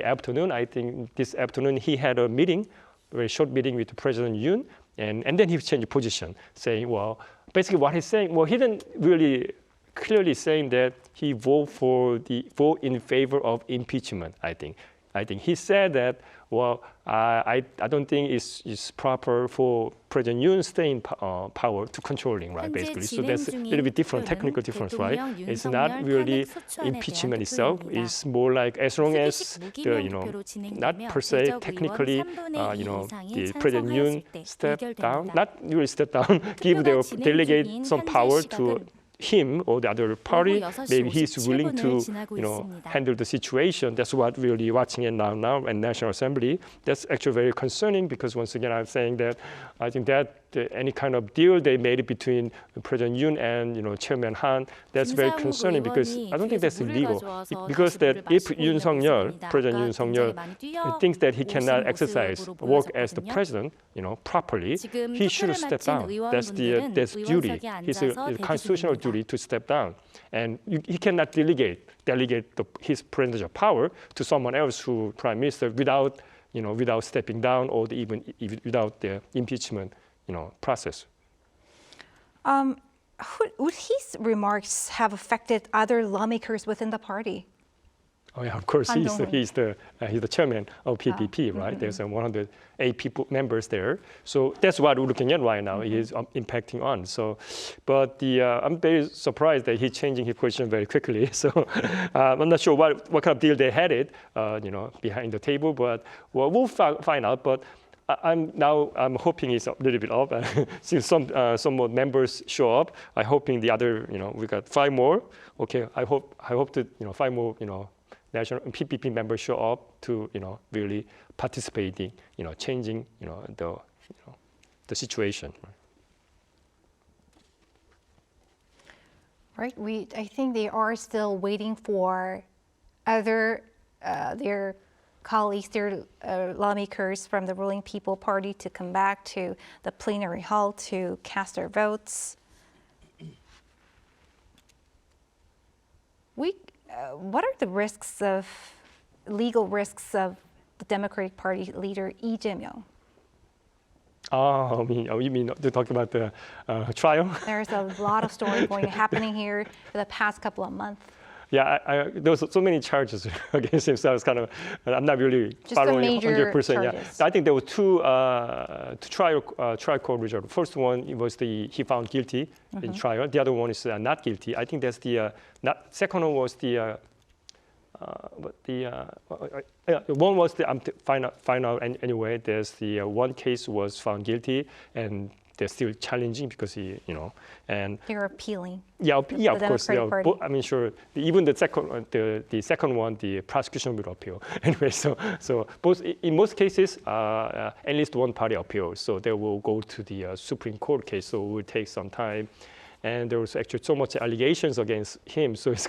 afternoon, I think this afternoon he had a meeting, a very short meeting with President Yoon, and then he changed position, saying, well, basically what he's saying, well, he didn't really clearly saying that he vote in favor of impeachment. I think he said that. Well, I don't think it's proper for President Yoon staying power to controlling, right? Basically, so that's a little bit different, technical difference, right? It's not really impeachment itself. It's more like as long as not per se technically, the President Yoon step down, not really step down, delegate some power to him or the other party, maybe he's willing to, handle the situation. That's what we're really watching it now in National Assembly. That's actually very concerning because once again, I'm saying that I think that any kind of deal they made between President Yoon and Chairman Han, that's very concerning because I don't think that's illegal. Because that if Yoon Suk Yeol, President Yoon Suk Yeol, thinks that he cannot work as the president, properly, he should step down. That's duty. It's a constitutional duty to step down, and he cannot delegate his presidential power to someone else who prime minister without stepping down or even without the impeachment process. Would his remarks have affected other lawmakers within the party? Oh yeah, of course. He's the chairman of PPP, right? There's 108 members there. So that's what we're looking at right now. He is impacting on. So, but I'm very surprised that he's changing his position very quickly. So I'm not sure what kind of deal they had behind the table. But we'll find out. But I'm hoping it's a little bit up. Since some more members show up, I'm hoping the other, we got 5 more. Okay, I hope to 5 more, national PPP members show up to really participating, changing the situation. Right. I think they are still waiting for other their colleagues, their lawmakers from the ruling People Party to come back to the plenary hall to cast their votes. What are the legal risks of the Democratic Party leader Lee Jae-myung? You mean to talk about the trial? There's a lot of story happening here for the past couple of months. Yeah, there was so many charges against him, so I was I'm not really just following 100%. Charges. Yeah, I think there were two trial court results. First one was he found guilty in trial. The other one is not guilty. I think that's the second one was the one was the final anyway. There's the one case was found guilty and they're still challenging because and they're appealing. Yeah, of course. I mean, sure. Even the second one, the prosecution will appeal. Anyway, so in most cases, at least one party appeals. So they will go to the Supreme Court case. So it will take some time. And there was actually so much allegations against him, so it's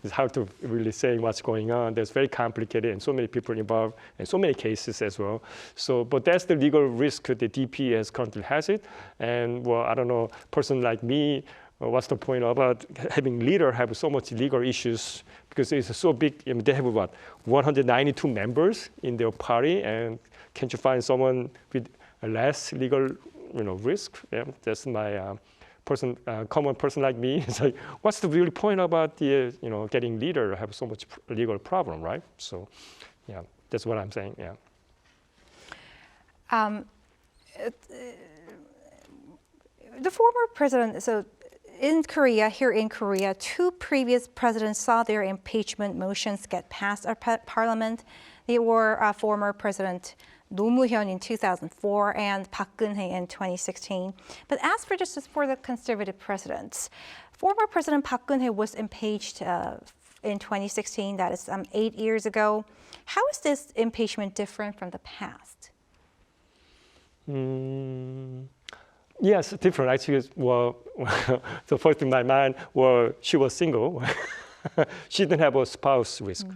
it's hard to really say what's going on. There's very complicated and so many people involved and so many cases as well. So, but that's the legal risk the DP currently has it. And well, I don't know, person like me, what's the point about having leader have so much legal issues because it's so big. I mean, they have 192 members in their party, and can't you find someone with a less legal, risk? Yeah, that's my. Common person like me, it's like, what's the real point about the, getting leader have so much legal problem, right? So, yeah, that's what I'm saying. Yeah. The former president. So, here in Korea, two previous presidents saw their impeachment motions get passed our parliament. They were former President Roh Moo-hyun in 2004 and Park Geun-hye in 2016. But as for justice for the conservative presidents, former President Park Geun-hye was impeached in 2016, that is 8 years ago. How is this impeachment different from the past? Yes, different. Actually, the first in my mind, she was single. She didn't have a spouse risk.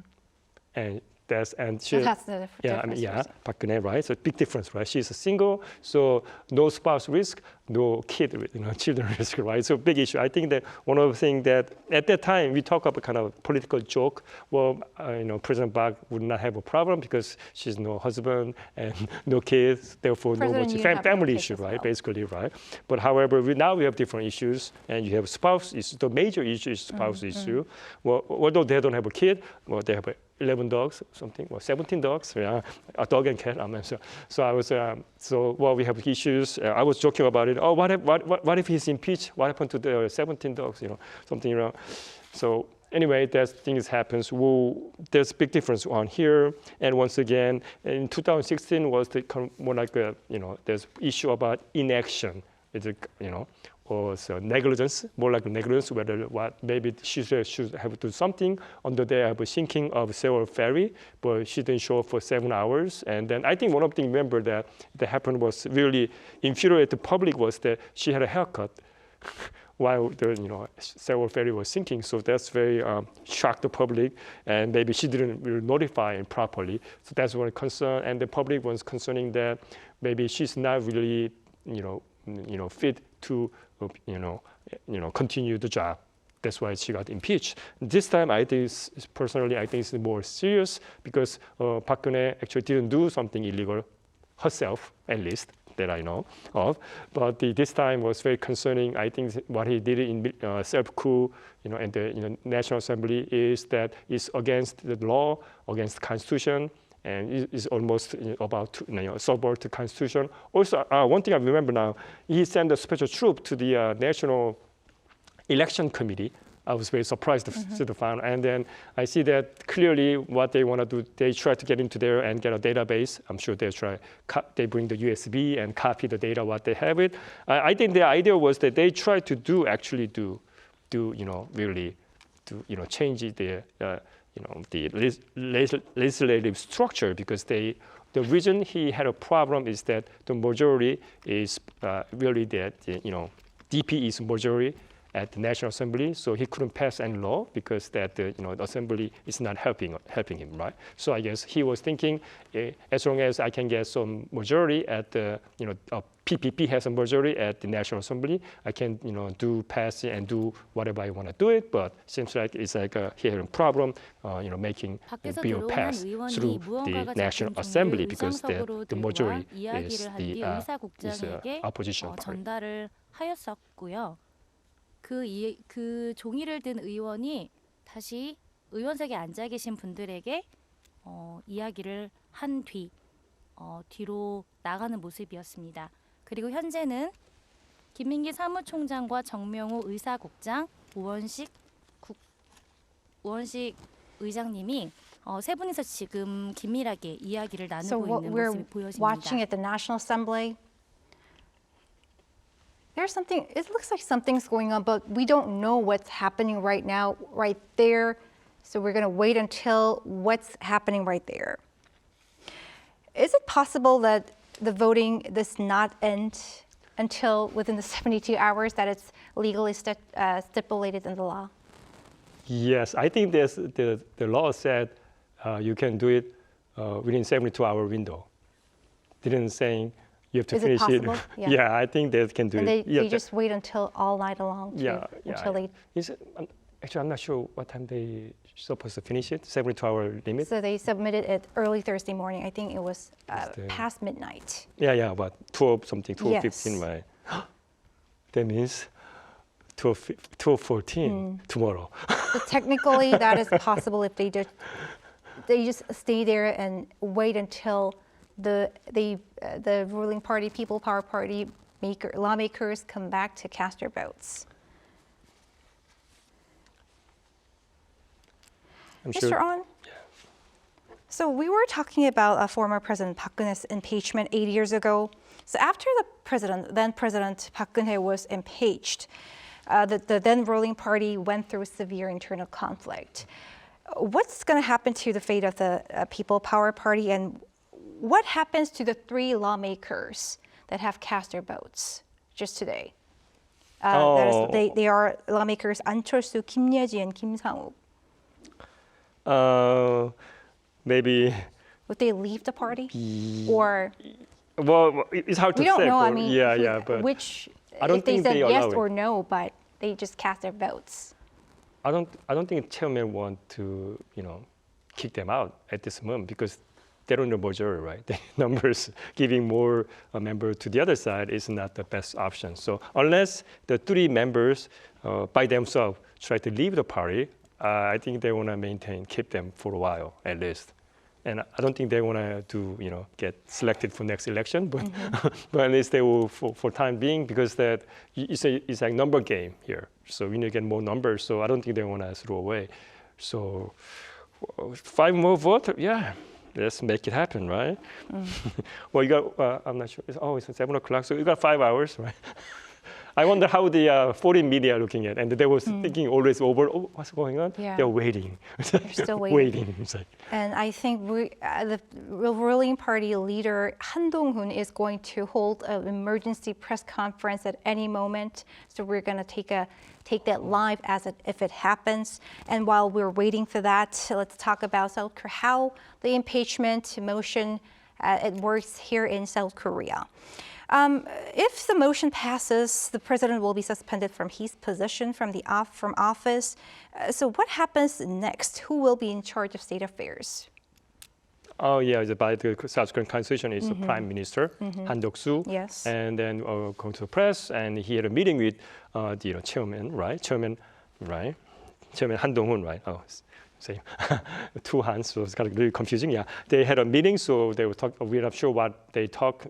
And that's the difference. Park Geun-hye, right? So big difference, right? She's a single, so no spouse risk, no children risk, right? So big issue. I think that one of the things that at that time we talk about kind of political joke. Well, President Park would not have a problem because she's no husband and no kids, therefore no much family issue, right? Well. Basically, right? But however, now we have different issues, and you have spouse issue. The major issue is spouse issue. Well, although they don't have a kid, they have 11 dogs, something, 17 dogs, yeah, a dog and cat. So I was, we have issues. I was joking about it. Oh, what if he's impeached? What happened to the 17 dogs? Something wrong. So anyway, that things happens. There's a big difference on here. And once again, in 2016 was more like there's issue about inaction. It's or negligence, more like negligence, maybe she should have to do something under there, but thinking of Seoul ferry, but she didn't show up for 7 hours. And then I think one of the things, remember that happened was really infuriated the public was that she had a haircut while the Seoul ferry was sinking. So that's very shocked the public, and maybe she didn't really notify him properly. So that's one concern, and the public was concerning that maybe she's not really fit to continue the job. That's why she got impeached. This time, I think it's more serious because Park Geun-hye actually didn't do something illegal herself, at least that I know of. But this time was very concerning. I think what he did in self-coup, and the National Assembly is against the law, against the Constitution, and is almost about to subvert the Constitution. Also, one thing I remember now, he sent a special troop to the National Election Committee. I was very surprised to see the final. And then I see that clearly what they want to do, they try to get into there and get a database. I'm sure they bring the USB and copy the data, what they have it. I think the idea was that they try to change the legislative structure, because the reason he had a problem is that the majority is really that DP is majority, at the National Assembly, so he couldn't pass any law because that the Assembly is not helping him, right? So I guess he was thinking, as long as I can get some majority at the PPP has a majority at the National Assembly, I can pass it and do whatever I want to do it. But seems like it's like he had a problem, making the bill pass through the National Assembly because the majority is the opposition party. 전달을 하였었고요. 그 종이를 든 의원이 다시 의원석에 앉아 계신 분들에게 이야기를 한 뒤로 나가는 모습이었습니다. 그리고 현재는 김민기 사무총장과 정명호 의사국장, 우원식 의장님이 세 분이서 지금 긴밀하게 이야기를 나누고 있는 모습이 보여집니다. Watching at the National Assembly. There's something, it looks like something's going on, but we don't know what's happening right now, right there. So we're going to wait until what's happening right there. Is it possible that the voting does not end until within the 72 hours that it's legally stipulated in the law? Yes, I think the law said you can do it within 72-hour window. Didn't say you have to Is finish it possible? it. Yeah, I think they can do and it. They just wait until all night long. Until they. Actually, I'm not sure what time they supposed to finish it. 72-hour limit. So they submitted it early Thursday morning. I think it was past midnight. Yeah, but 12 something, 12:15, yes. right? That means 12:14 tomorrow. So technically, that is possible if they just stay there and wait until the ruling party, People Power Party lawmakers come back to cast their votes. Mr. Ahn? Yeah. So we were talking about former President Park Geun-hye's impeachment 8 years ago. So after then President Park Geun-hye was impeached, the then ruling party went through severe internal conflict. What's going to happen to the fate of the People Power Party, and what happens to the 3 lawmakers that have cast their votes just today? They are lawmakers An Chol-soo, Kim Ye-ji, and Kim Sang-wook. Maybe. Would they leave the party, or? Well, it's hard to say. We don't know. I mean, but which I don't if they think said they yes allow or it. no, but they just cast their votes. I don't think chairman want to kick them out at this moment because they don't know majority, right? The numbers giving more member to the other side is not the best option. So unless the 3 members by themselves try to leave the party, I think they want to keep them for a while at least. And I don't think they want to get selected for next election, but but at least they will for time being, because that it's like number game here. So we need to get more numbers. So I don't think they want to throw away. So 5 more votes, yeah. Let's make it happen, right? Well, you got, I'm not sure, it's 7 o'clock, so you got 5 hours, right? I wonder how the foreign media are looking at it. And they were thinking always over, what's going on? Yeah. They're waiting. They're still waiting. It's like, and I think the ruling party leader, Han Dong-hoon, is going to hold an emergency press conference at any moment. So we're going to take that live if it happens. And while we're waiting for that, let's talk about South Korea, how the impeachment motion it works here in South Korea. If the motion passes, the president will be suspended from his position from office. So what happens next? Who will be in charge of state affairs? Oh yeah, by the South Korean Constitution is the Prime Minister Han Duck-soo. Yes. And then going to the press, and he had a meeting with the chairman, right? Chairman Han Dong-hoon, right? Oh, same. 2 hands, so it's kind of really confusing. Yeah, they had a meeting, so they were talking. We're not sure what they talk,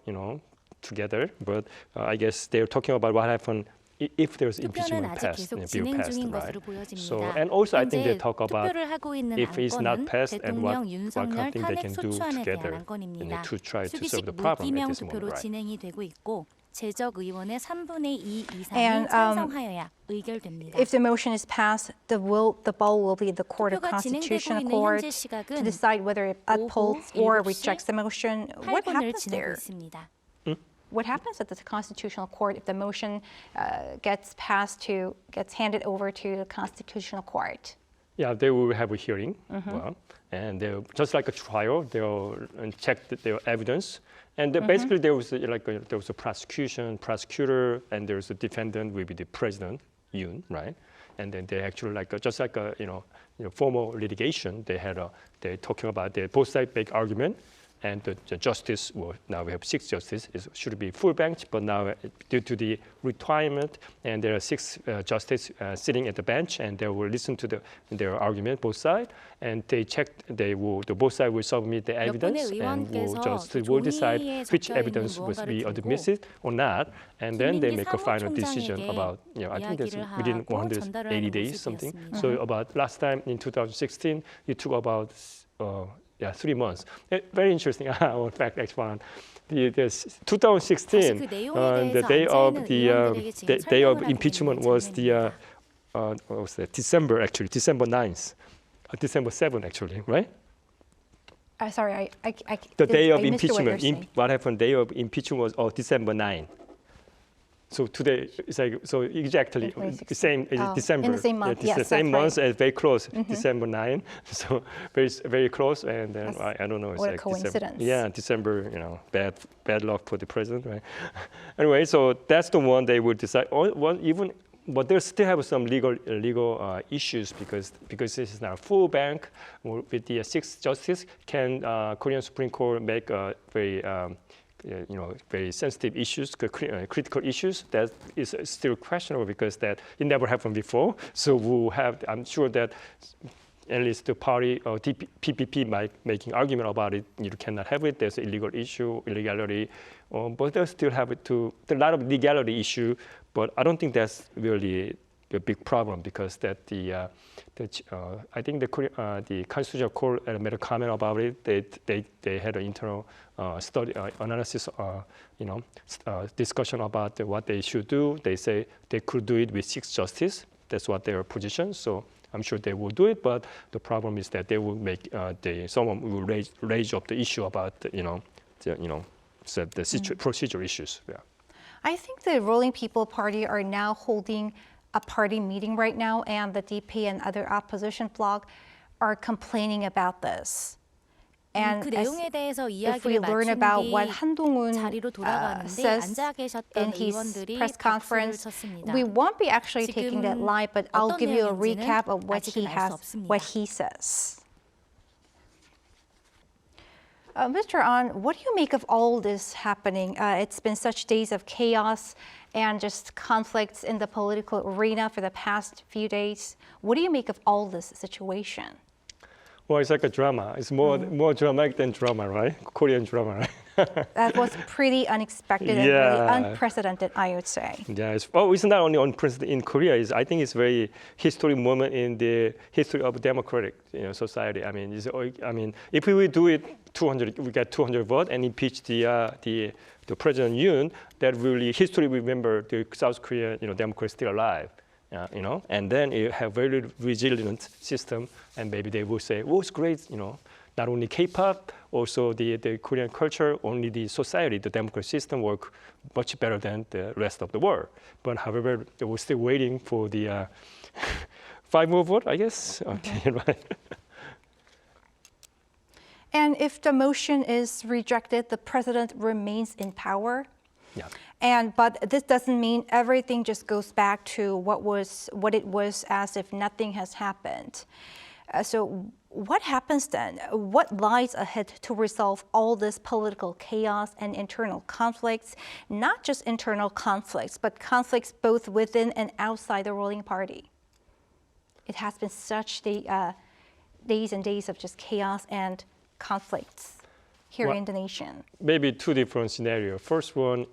together, but I guess they're talking about what happened if there's impeachment passed, bill passed, right? So, and also I think they talk about if it's not passed and what kind of thing they can do together to try to solve the problem at this moment, right? And if the motion is passed, the ball will be in the Court of Constitutional Court to decide whether it upholds or rejects the motion. What happens there? what happens at the Constitutional Court if the motion gets handed over to the Constitutional Court? Yeah, they will have a hearing, well, and they'll, just like a trial, they'll check their evidence. And basically, there was a prosecutor, and there's a defendant will be the president, Yoon, right? And then they actually just like a formal litigation. They're talking about both sides make argument. And the justice, well, now we have 6 justices, it should be full bench, but now due to the requirement, and there are 6 justices sitting at the bench, and they will listen to their argument, both sides, and they check, both sides will submit the evidence, and will decide which evidence must be admitted or not, and then they make a final decision about, I think that's within 180 days, something. So about last time in 2016, it took about 3 months. Very interesting fact, actually. 2016, the day of impeachment was what was that? December 9th, December 7th, actually, right? Sorry, the day of impeachment. What happened? Day of impeachment was December 9th. So today it's exactly the same December. In the same month, yes, the same month, and very close, December 9. So very close, and then I don't know. It's what a coincidence! December, bad luck for the president, right? Anyway, so that's the one they would decide. But they still have some legal issues because this is now a full bank with the 6 justices. Can Korean Supreme Court make a very sensitive issues, critical issues? That is still questionable because it never happened before. So I'm sure that at least the party or PPP might making argument about it. You cannot have it. There's an illegal issue, illegality, but they still have a lot of legality issue. But I don't think that's really a big problem because I think the Constitutional Court made a comment about it. They had an internal study analysis, discussion about what they should do. They say they could do it with 6 justices. That's what their position. So I'm sure they will do it. But the problem is that they will make someone will raise up the issue about the procedural issues. Yeah. I think the ruling People Party are now holding a party meeting right now, and the DP and other opposition bloc are complaining about this. And if we learn about what Han Dong-un says in his press conference, we won't be actually taking that live, but I'll give you a recap of what he says. Mr. An, what do you make of all this happening? It's been such days of chaos and just conflicts in the political arena for the past few days. What do you make of all this situation? Well, it's like a drama. It's more dramatic than drama, right? Korean drama, right? That was pretty unexpected and really unprecedented, I would say. Yeah, it's not only unprecedented in Korea. I think it's a very historic moment in the history of democratic society. I mean, if we would do it, we get 200 votes and impeach the President Yoon, that really history will remember the South Korean democracy still alive. And then you have very resilient system, and maybe they will say, "Oh, it's great." Not only K-pop, also the Korean culture, only the society, the democratic system work much better than the rest of the world. But however, they were still waiting for the 5 more votes, I guess. Okay, right. And if the motion is rejected, the president remains in power. Yeah. But this doesn't mean everything just goes back to what it was as if nothing has happened. So what happens then? What lies ahead to resolve all this political chaos and internal conflicts? Not just internal conflicts, but conflicts both within and outside the ruling party. It has been such days and days of just chaos and conflicts here in the nation. Maybe 2 different scenarios. First one,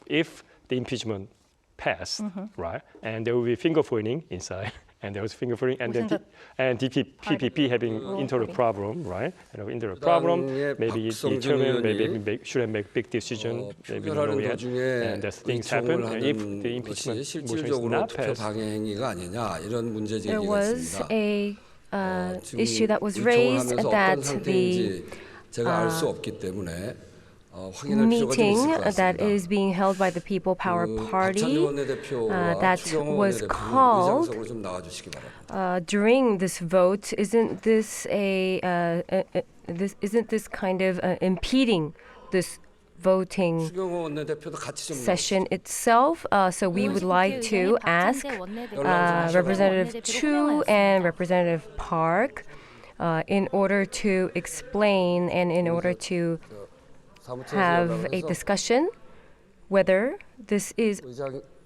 if the impeachment passed, right, and there will be finger pointing inside, and there was finger pointing, and then PPP having internal problem, right? Internal problem, maybe determine, maybe shouldn't make big decision, maybe not know yet, and as things happen, and if the impeachment motion is not passed. There was a issue that was raised that the meeting that is being held by the People Power Party that was called during this vote. Isn't this kind of impeding this voting session itself? So we would like to ask Representative Chu and Representative Park in order to explain and in order to have a discussion whether this is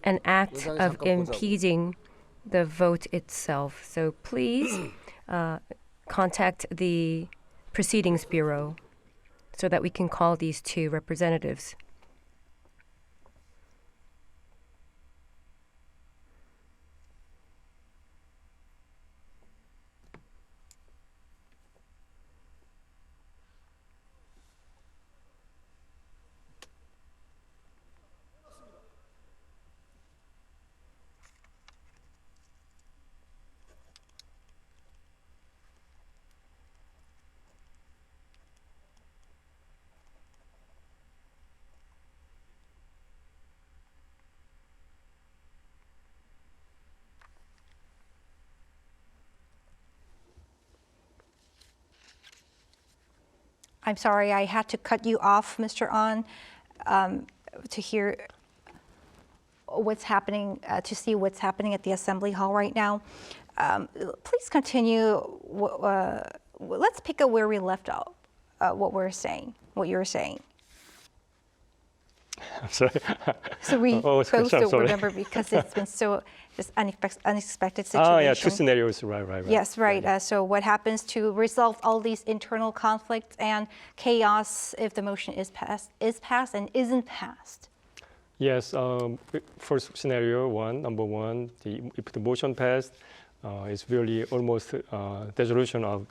an act of impeding the vote itself. So please contact the Proceedings Bureau so that we can call these two representatives. I'm sorry, I had to cut you off, Mr. An, to hear what's happening, to see what's happening at the Assembly Hall right now. Please continue. Let's pick up where we left off, what you're saying. I'm sorry. So we both don't remember because it's been so this unexpected situation. Oh, yeah, two scenarios, right. Yes, right. So what happens to resolve all these internal conflicts and chaos if the motion is passed and isn't passed? Yes, first scenario number one, if the motion passed, it's really almost dissolution of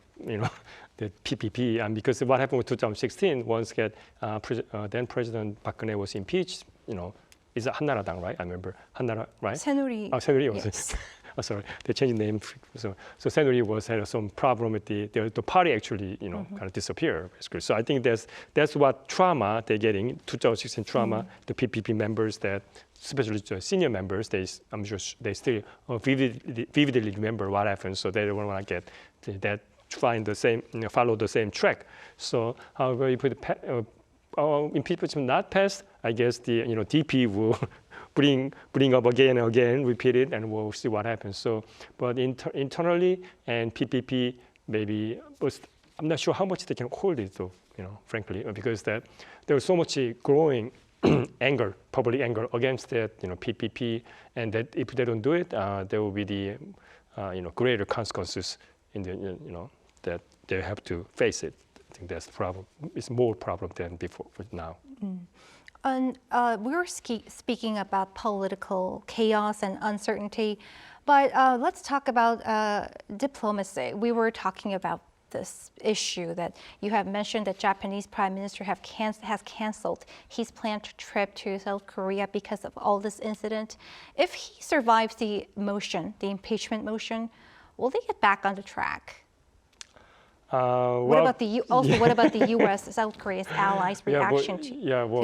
the PPP, and because what happened with 2016, once then President Park Geun-hye was impeached, is it 한나라당, right? I remember 한나라, right? 새누리. 새누리 was yes. Oh, sorry, they changed the name. So 새누리 had some problem with the party actually, kind of disappear basically. So I think that's what trauma they're getting, 2016 trauma. The PPP members that, especially the senior members, I'm sure they still vividly remember what happened. So they don't want to get that. Find the same, follow the same track. So, however, if impeachment not passed, I guess the DP will bring up again and again, repeat it, and we'll see what happens. So, but internally and PPP maybe, I'm not sure how much they can hold it though, frankly, because there was so much growing anger, public anger against that, PPP, and that if they don't do it, there will be the, greater consequences in the, that they have to face it. I think that's the problem. It's more problem than before, now. And we were speaking about political chaos and uncertainty, but let's talk about diplomacy. We were talking about this issue that you have mentioned that Japanese Prime Minister has canceled his planned trip to South Korea because of all this incident. If he survives the impeachment motion, will they get back on the track? What about the U.S., South Korea's allies' reaction to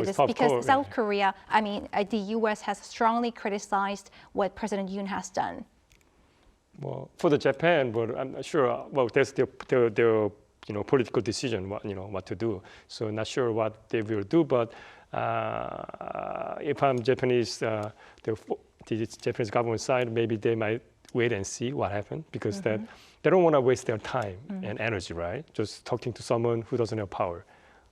this? Because South Korea, the U.S. has strongly criticized what President Yoon has done. Well, for the Japan, but I'm not sure. Well, that's their political decision, what to do. So not sure what they will do. But if I'm Japanese, the Japanese government side, maybe they might wait and see what happens because that. They don't want to waste their time and energy, right? Just talking to someone who doesn't have power,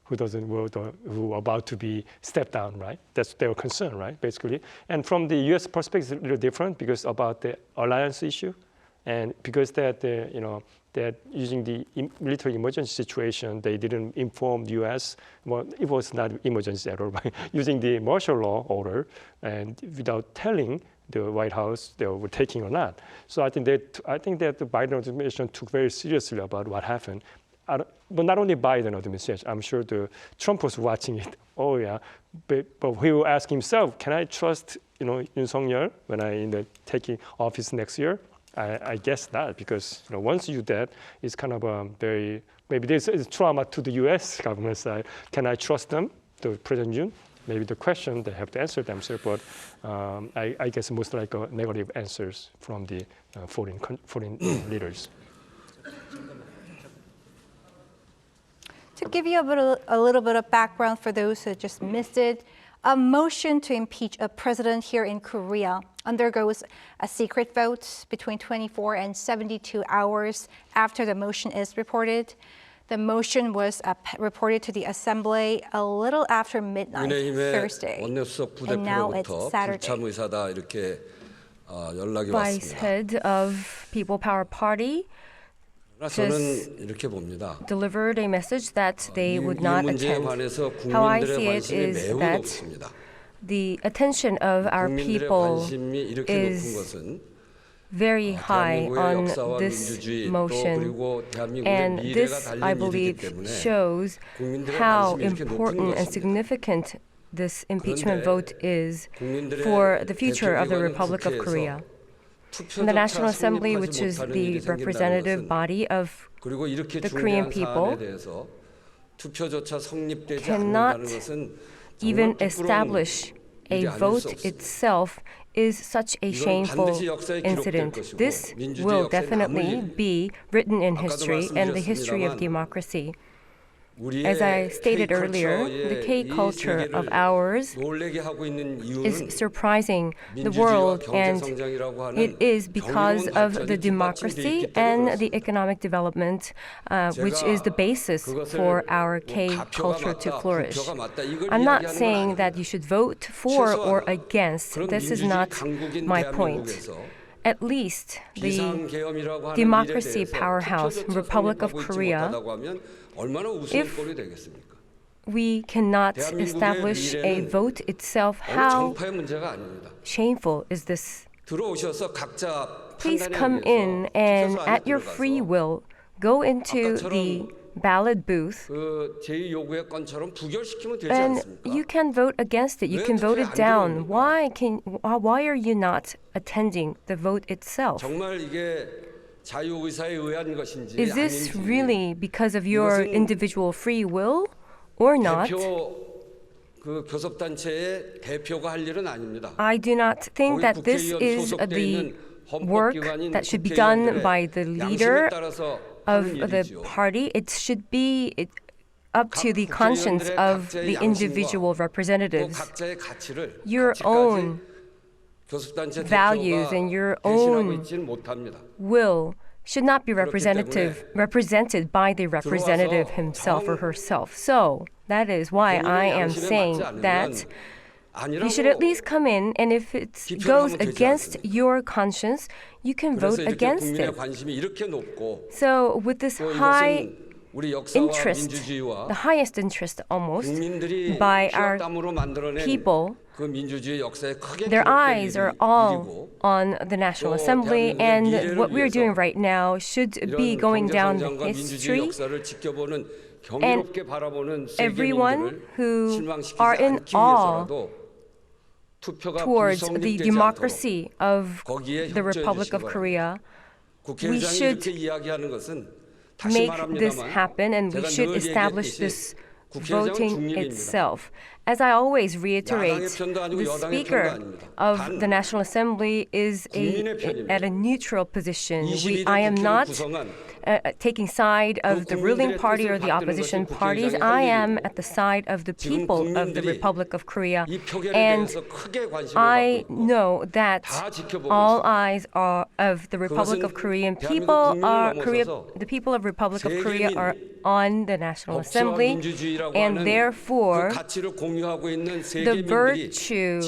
who about to be stepped down, right? That's their concern, right? Basically, and from the U.S. perspective, it's a little different because about the alliance issue, and because that that using the military emergency situation, they didn't inform the U.S. Well, it was not emergency at all, but using the martial law order and without telling the White House they were taking or not. So I think that the Biden administration took very seriously about what happened. But not only Biden administration, I'm sure the Trump was watching it. Oh yeah, but he will ask himself, can I trust Yoon Suk Yeol when I taking office next year? I guess not, because once you do that, it's kind of maybe there's trauma to the U.S. government side. Can I trust them? the President Yoon, maybe the question they have to answer themselves, but I guess most likely negative answers from the foreign leaders. To give you a little bit of background for those who just missed it, a motion to impeach a president here in Korea undergoes a secret vote between 24 and 72 hours after the motion is reported. The motion was reported to the Assembly a little after midnight Thursday, and now it's Saturday. Vice head of People Power Party just delivered a message that they would not attend. How I see it is that the attention of our people is very high on this motion, and this, I believe, shows how important and significant this impeachment vote is for the future of the Republic of Korea. And the National Assembly, which is the representative body of the Korean people, cannot even establish a vote itself, is such a shameful incident. This will definitely be written in history and the history of democracy. As I stated earlier, the K culture of ours is surprising the world, and it is because of the democracy and the economic development, which is the basis for our K culture to flourish. I'm not saying that you should vote for or against. This is not my point. At least the democracy powerhouse, Republic of Korea, if we cannot establish a vote itself, how shameful is this? Please come in and at your free will go into the ballot booth and you can vote against it. You can vote it down. Why are you not attending the vote itself? Is this really because of your individual free will or not? I do not think that this is the work that should be done by the leader of the party. It should be up to the conscience of the individual representatives. Your own values and your own will should not be represented by the representative himself or herself. So that is why I am saying that you should at least come in, and if it goes against your conscience, you can vote against it. So with this high interest, the highest interest almost, by our people, their eyes are all on the National Assembly, and what we're doing right now should be going down the history. And everyone who are in awe towards the democracy of the Republic of Korea, we should make this happen, and we should establish this voting itself. As I always reiterate, the Speaker of the National Assembly is at a neutral position. I am not taking side of the ruling party or the opposition parties. I am at the side of the people of the Republic of Korea. And I know that all eyes are of the Republic of Korean people the people of Republic of Korea are on the National Assembly, and therefore the virtue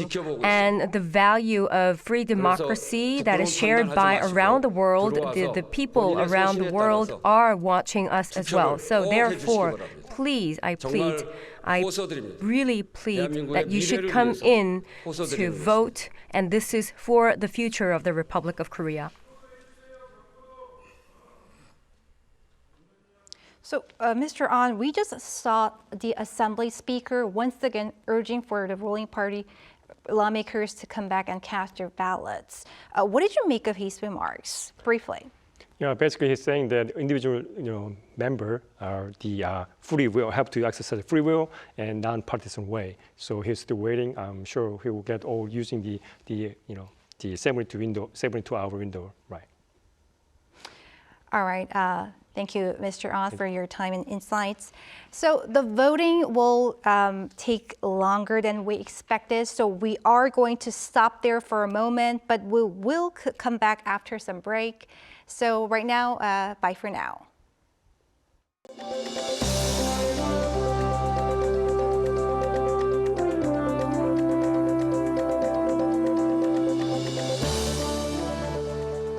and the value of free democracy that is shared by around the world, the people around the world are watching us as well. So therefore, please, I really plead that you should come in to vote, and this is for the future of the Republic of Korea. So, Mr. An, we just saw the Assembly Speaker once again urging for the ruling party lawmakers to come back and cast their ballots. What did you make of his remarks, briefly? Yeah, basically he's saying that individual, member are the free will, have to exercise free will and non-partisan way. So he's still waiting. I'm sure he will get all using the 72-hour window, right? All right. Thank you, Mr. Oz, for your time and insights. So the voting will take longer than we expected. So we are going to stop there for a moment, but we will come back after some break. So right now, bye for now.